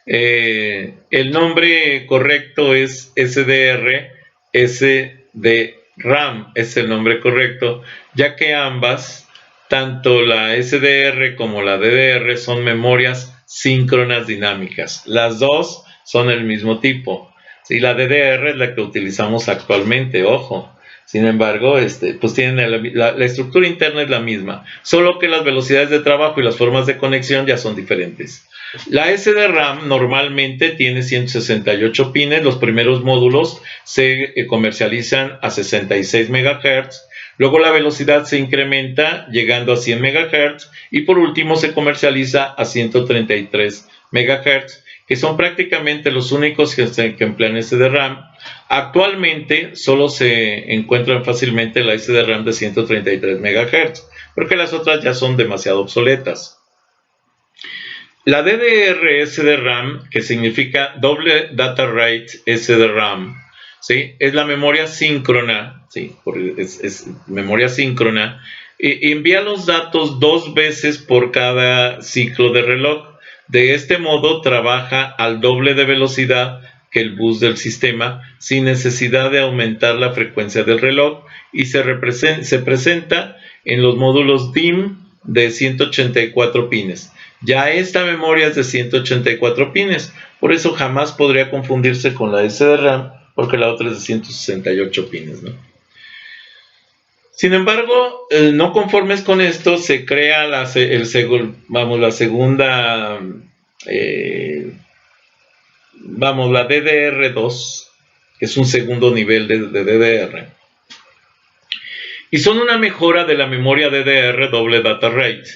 El nombre correcto es SDR, SDRAM es el nombre correcto, ya que ambas, tanto la SDR como la DDR, son memorias síncronas dinámicas. Las dos son el mismo tipo. ¿Sí? La DDR es la que utilizamos actualmente, ojo. Sin embargo, pues tienen la estructura interna es la misma, solo que las velocidades de trabajo y las formas de conexión ya son diferentes. La SDRAM normalmente tiene 168 pines. Los primeros módulos se comercializan a 66 MHz. Luego la velocidad se incrementa llegando a 100 MHz y por último se comercializa a 133 MHz, que son prácticamente los únicos que emplean SDRAM. Actualmente solo se encuentran fácilmente la SDRAM de 133 MHz, porque las otras ya son demasiado obsoletas. La DDR SDRAM, que significa Double Data Rate SDRAM, ¿sí? Es la memoria síncrona, ¿sí? Es memoria síncrona, y envía los datos 2 veces por cada ciclo de reloj. De este modo trabaja al doble de velocidad que el bus del sistema, sin necesidad de aumentar la frecuencia del reloj, y se presenta en los módulos DIMM de 184 pines. Ya esta memoria es de 184 pines, por eso jamás podría confundirse con la SDRAM, porque la otra es de 168 pines, ¿no? Sin embargo, no conformes con esto, se crea la segunda, la DDR2, que es un segundo nivel de DDR. Y son una mejora de la memoria DDR doble data rate,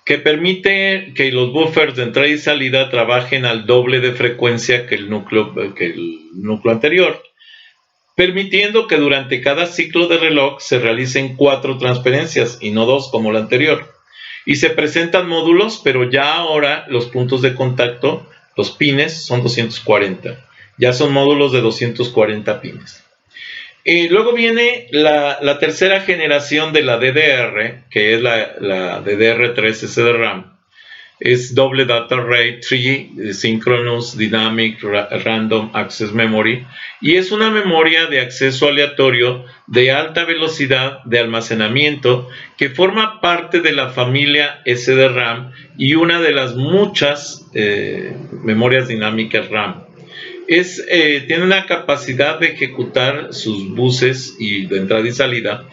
que permite que los buffers de entrada y salida trabajen al doble de frecuencia que el núcleo anterior, permitiendo que durante cada ciclo de reloj se realicen 4 transferencias y no 2 como la anterior. Y se presentan módulos, pero ya ahora los puntos de contacto, los pines, son 240. Ya son módulos de 240 pines. Luego viene la tercera generación de la DDR, que es la DDR3 SDRAM. Es Double Data Rate 3 Synchronous Dynamic Random Access Memory, y es una memoria de acceso aleatorio de alta velocidad de almacenamiento que forma parte de la familia SDRAM y una de las muchas memorias dinámicas RAM. Tiene una capacidad de ejecutar sus buses y de entrada y salida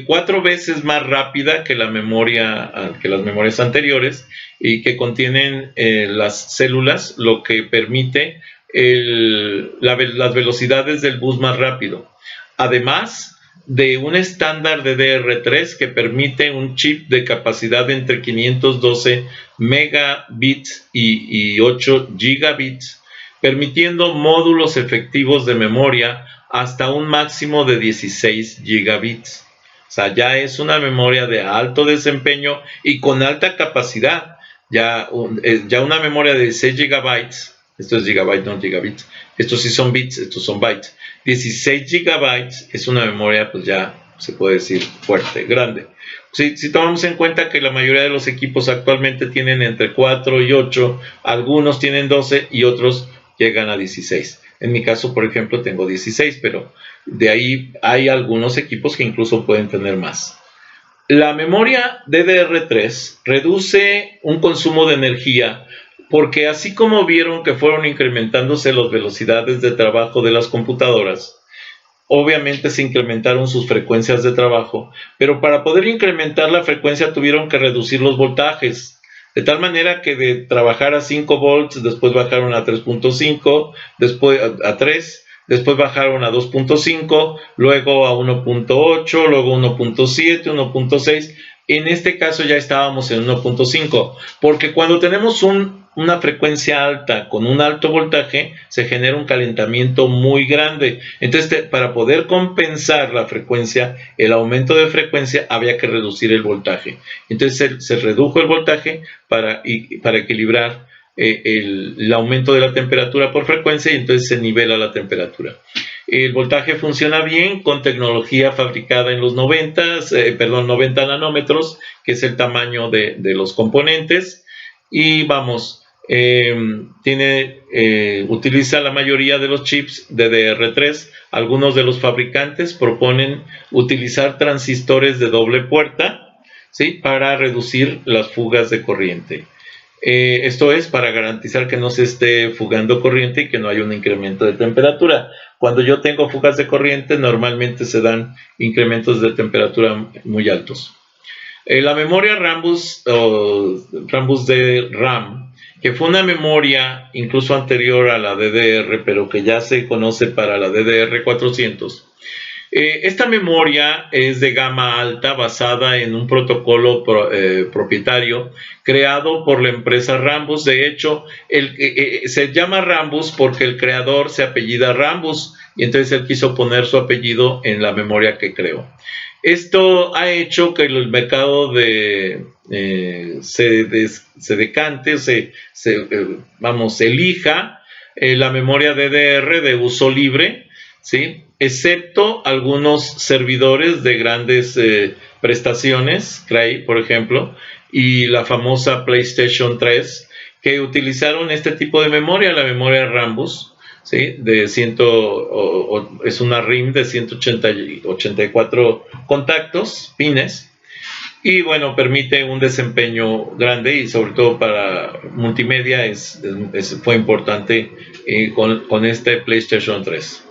4 veces más rápida que las memorias anteriores, y que contienen las células, lo que permite las velocidades del bus más rápido. Además de un estándar de DDR3 que permite un chip de capacidad entre 512 megabits y 8 gigabits, permitiendo módulos efectivos de memoria hasta un máximo de 16 gigabits. O sea, ya es una memoria de alto desempeño y con alta capacidad. Ya una memoria de 16 gigabytes, esto es gigabyte, no gigabits, estos sí son bits, estos son bytes. 16 gigabytes es una memoria, pues ya se puede decir fuerte, grande. Si tomamos en cuenta que la mayoría de los equipos actualmente tienen entre 4 y 8, algunos tienen 12 y otros llegan a 16. En mi caso, por ejemplo, tengo 16, pero de ahí hay algunos equipos que incluso pueden tener más. La memoria DDR3 reduce un consumo de energía porque, así como vieron que fueron incrementándose las velocidades de trabajo de las computadoras, obviamente se incrementaron sus frecuencias de trabajo, pero para poder incrementar la frecuencia tuvieron que reducir los voltajes, de tal manera que de trabajar a 5 volts, después bajaron a 3.5, después a 3, después bajaron a 2.5, luego a 1.8, luego 1.7, 1.6. En este caso ya estábamos en 1.5, porque cuando tenemos una frecuencia alta con un alto voltaje, se genera un calentamiento muy grande. Entonces, para poder compensar la frecuencia, el aumento de frecuencia, había que reducir el voltaje. Entonces se redujo el voltaje para equilibrar el aumento de la temperatura por frecuencia, y entonces se nivela la temperatura. El voltaje funciona bien con tecnología fabricada en los 90 nanómetros, que es el tamaño de los componentes, y utiliza la mayoría de los chips de DDR3. Algunos de los fabricantes proponen utilizar transistores de doble puerta, ¿sí?, para reducir las fugas de corriente. Esto es para garantizar que no se esté fugando corriente y que no haya un incremento de temperatura. Cuando yo tengo fugas de corriente, normalmente se dan incrementos de temperatura muy altos. La memoria Rambus de RAM, que fue una memoria incluso anterior a la DDR, pero que ya se conoce para la DDR400. Esta memoria es de gama alta, basada en un protocolo propietario creado por la empresa Rambus. De hecho, se llama Rambus porque el creador se apellida Rambus, y entonces él quiso poner su apellido en la memoria que creó. Esto ha hecho que el mercado se decante, elija la memoria DDR de uso libre, ¿sí?, excepto algunos servidores de grandes prestaciones, Cray, por ejemplo, y la famosa PlayStation 3, que utilizaron este tipo de memoria, la memoria Rambus, ¿sí?, es una RIM de 184 contactos, pines, y bueno, permite un desempeño grande y sobre todo para multimedia fue importante con este PlayStation 3.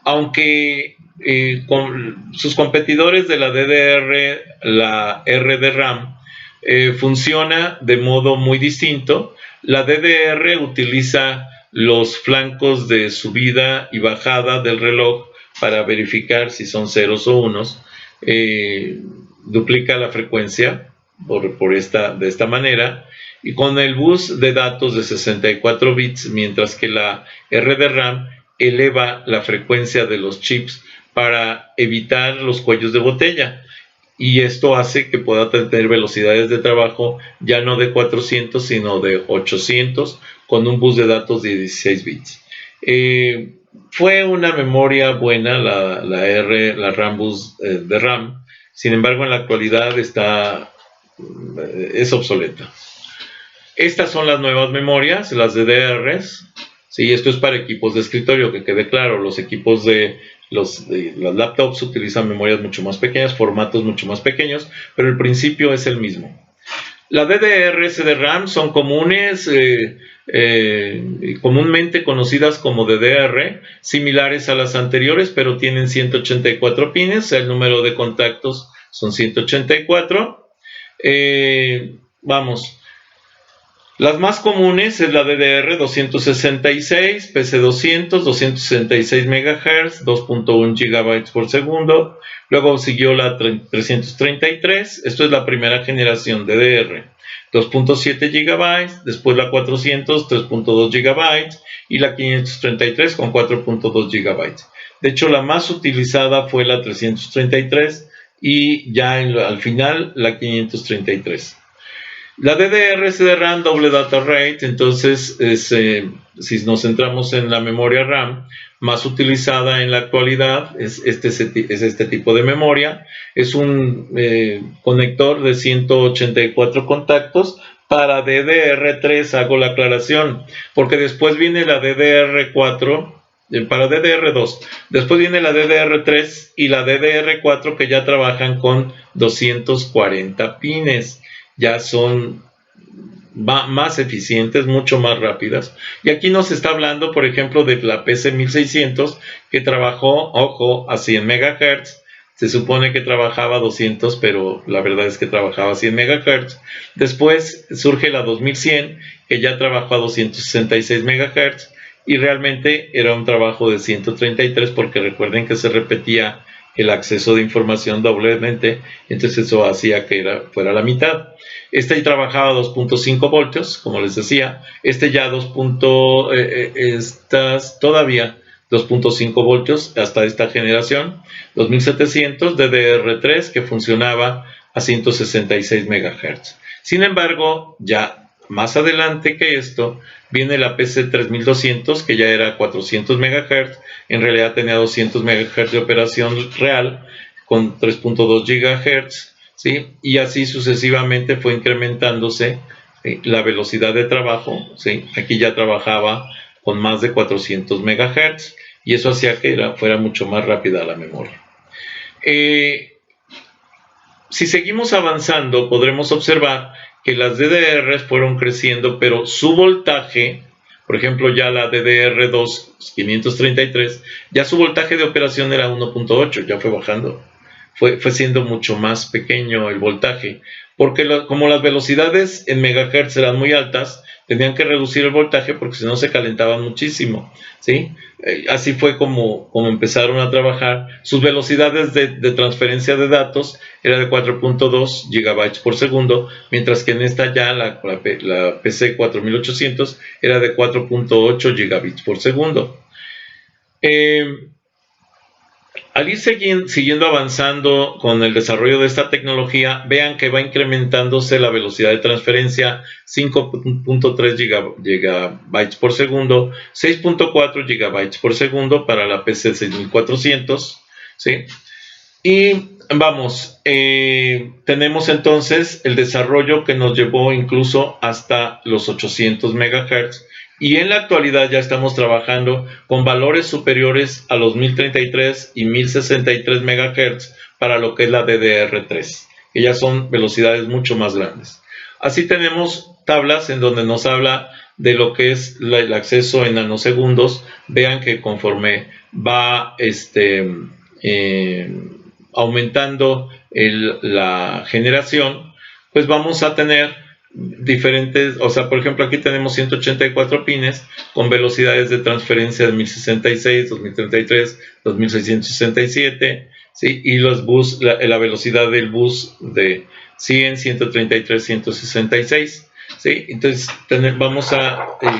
Aunque con sus competidores de la DDR, la RDRAM, funciona de modo muy distinto. La DDR utiliza los flancos de subida y bajada del reloj para verificar si son ceros o unos. Duplica la frecuencia de esta manera, y con el bus de datos de 64 bits, mientras que la RDRAM eleva la frecuencia de los chips para evitar los cuellos de botella, y esto hace que pueda tener velocidades de trabajo ya no de 400 sino de 800 con un bus de datos de 16 bits. Fue una memoria buena la RAM bus de RAM. Sin embargo, en la actualidad es obsoleta. Estas son las nuevas memorias, las DDRs. Sí, esto es para equipos de escritorio, que quede claro. Los equipos de las laptops utilizan memorias mucho más pequeñas, formatos mucho más pequeños, pero el principio es el mismo. Las DDR-SDRAM son comunes, comúnmente conocidas como DDR, similares a las anteriores, pero tienen 184 pines. El número de contactos son 184. Las más comunes es la DDR 266, PC200, 266 MHz, 2.1 GB por segundo. Luego siguió la 333, esto es la primera generación DDR, 2.7 GB, después la 400, 3.2 GB, y la 533 con 4.2 GB. De hecho, la más utilizada fue la 333 y ya al final la 533. La DDR-SDRAM doble data rate, entonces si nos centramos en la memoria RAM más utilizada en la actualidad, es este tipo de memoria. Es un conector de 184 contactos. Para DDR3 hago la aclaración, porque después viene la DDR4, para DDR2, después viene la DDR3 y la DDR4, que ya trabajan con 240 pines. Ya son más eficientes, mucho más rápidas. Y aquí nos está hablando, por ejemplo, de la PC 1600, que trabajó, ojo, a 100 MHz. Se supone que trabajaba 200, pero la verdad es que trabajaba a 100 MHz. Después surge la 2100, que ya trabajó a 266 MHz, y realmente era un trabajo de 133, porque recuerden que se repetía el acceso de información doblemente, entonces eso hacía que fuera la mitad. Este trabajaba a 2.5 voltios, como les decía. Ya todavía 2.5 voltios hasta esta generación. 2700 DDR3, que funcionaba a 166 MHz. Sin embargo, ya más adelante que esto, viene la PC 3200, que ya era 400 MHz. En realidad tenía 200 MHz de operación real con 3.2 GHz, ¿sí? Y así sucesivamente fue incrementándose la velocidad de trabajo, ¿sí? Aquí ya trabajaba con más de 400 MHz y eso hacía que fuera mucho más rápida la memoria. Si seguimos avanzando, podremos observar que las DDRs fueron creciendo, pero su voltaje, por ejemplo, ya la DDR2 533, ya su voltaje de operación era 1.8, ya fue bajando. Fue siendo mucho más pequeño el voltaje, porque como las velocidades en megahertz eran muy altas, tenían que reducir el voltaje porque si no se calentaban muchísimo, ¿sí? Así fue como empezaron a trabajar. Sus velocidades de transferencia de datos era de 4.2 GB por segundo, mientras que en esta ya la PC 4800 era de 4.8 gigabits por segundo. Al ir siguiendo avanzando con el desarrollo de esta tecnología, vean que va incrementándose la velocidad de transferencia, 5.3 GB por segundo, 6.4 GB por segundo para la PC 6400, ¿sí? Y vamos, tenemos entonces el desarrollo que nos llevó incluso hasta los 800 MHz. Y en la actualidad ya estamos trabajando con valores superiores a los 1033 y 1063 MHz para lo que es la DDR3. que ya son velocidades mucho más grandes. Así tenemos tablas en donde nos habla de lo que es el acceso en nanosegundos. Vean que conforme va aumentando la generación, pues vamos a tener diferentes, o sea, por ejemplo, aquí tenemos 184 pines con velocidades de transferencia de 1066, 2033, 2667, ¿sí? Y los bus, la velocidad del bus de 100, 133, 166, ¿sí? Entonces vamos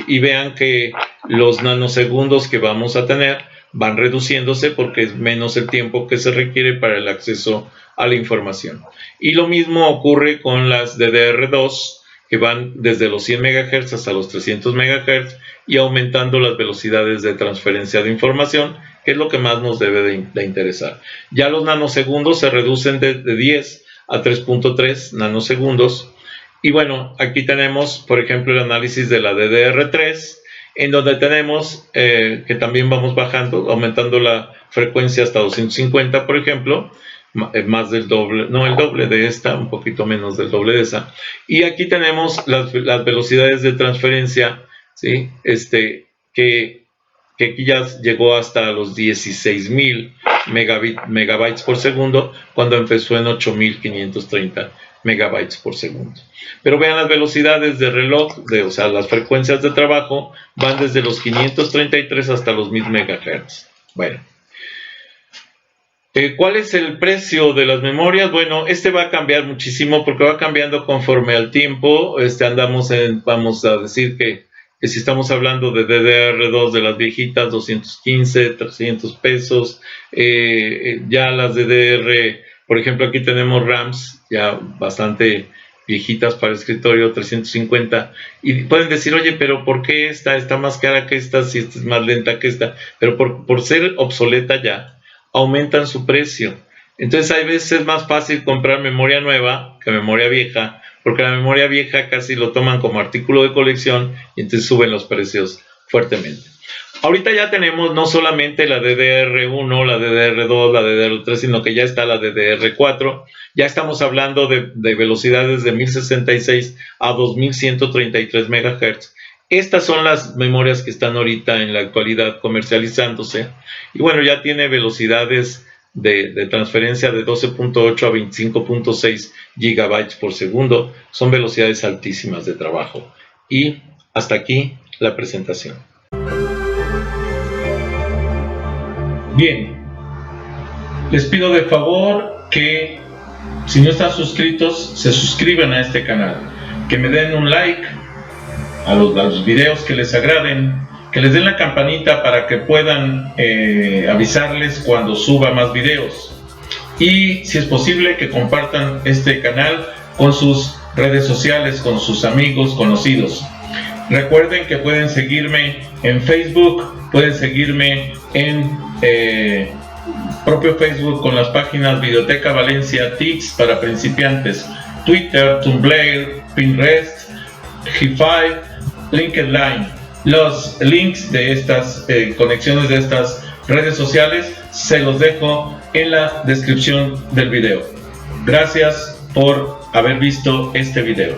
y vean que los nanosegundos que vamos a tener van reduciéndose porque es menos el tiempo que se requiere para el acceso a la información. Y lo mismo ocurre con las DDR2, que van desde los 100 MHz hasta los 300 MHz y aumentando las velocidades de transferencia de información, que es lo que más nos debe de interesar. Ya los nanosegundos se reducen de 10 a 3.3 nanosegundos. Y bueno, aquí tenemos, por ejemplo, el análisis de la DDR3, en donde tenemos que también vamos bajando, aumentando la frecuencia hasta 250, por ejemplo, más del doble, no el doble de esta, un poquito menos del doble de esa. Y aquí tenemos las velocidades de transferencia, ¿sí? Que aquí ya llegó hasta los 16.000 megabytes por segundo, cuando empezó en 8.530 megabytes por segundo. Pero vean las velocidades de reloj, o sea, las frecuencias de trabajo van desde los 533 hasta los 1000 MHz. Bueno. ¿Cuál es el precio de las memorias? Bueno, va a cambiar muchísimo porque va cambiando conforme al tiempo. Vamos a decir que si estamos hablando de DDR2 de las viejitas, 215, 300 pesos. Ya las DDR, por ejemplo, aquí tenemos RAMs ya bastante viejitas para escritorio, 350. Y pueden decir, oye, pero ¿por qué esta está más cara que esta si esta es más lenta que esta? Pero por ser obsoleta ya, aumentan su precio. Entonces hay veces es más fácil comprar memoria nueva que memoria vieja, porque la memoria vieja casi lo toman como artículo de colección y entonces suben los precios fuertemente. Ahorita ya tenemos no solamente la DDR1, la DDR2, la DDR3, sino que ya está la DDR4. Ya estamos hablando de velocidades de 1066 a 2133 MHz. Estas son las memorias que están ahorita en la actualidad comercializándose. Y bueno, ya tiene velocidades de transferencia de 12.8 a 25.6 gigabytes por segundo. Son velocidades altísimas de trabajo. Y hasta aquí la presentación. Bien, les pido de favor que si no están suscritos, se suscriban a este canal, que me den un like a los videos que les agraden, que les den la campanita para que puedan avisarles cuando suba más videos, y si es posible que compartan este canal con sus redes sociales, con sus amigos, conocidos. Recuerden que pueden seguirme en Facebook, pueden seguirme en propio Facebook con las páginas Videoteca Valencia, TICS para principiantes, Twitter, Tumblr, Pinterest, Hi-Fi, LinkedIn. Los links de estas conexiones de estas redes sociales se los dejo en la descripción del video. Gracias por haber visto este video.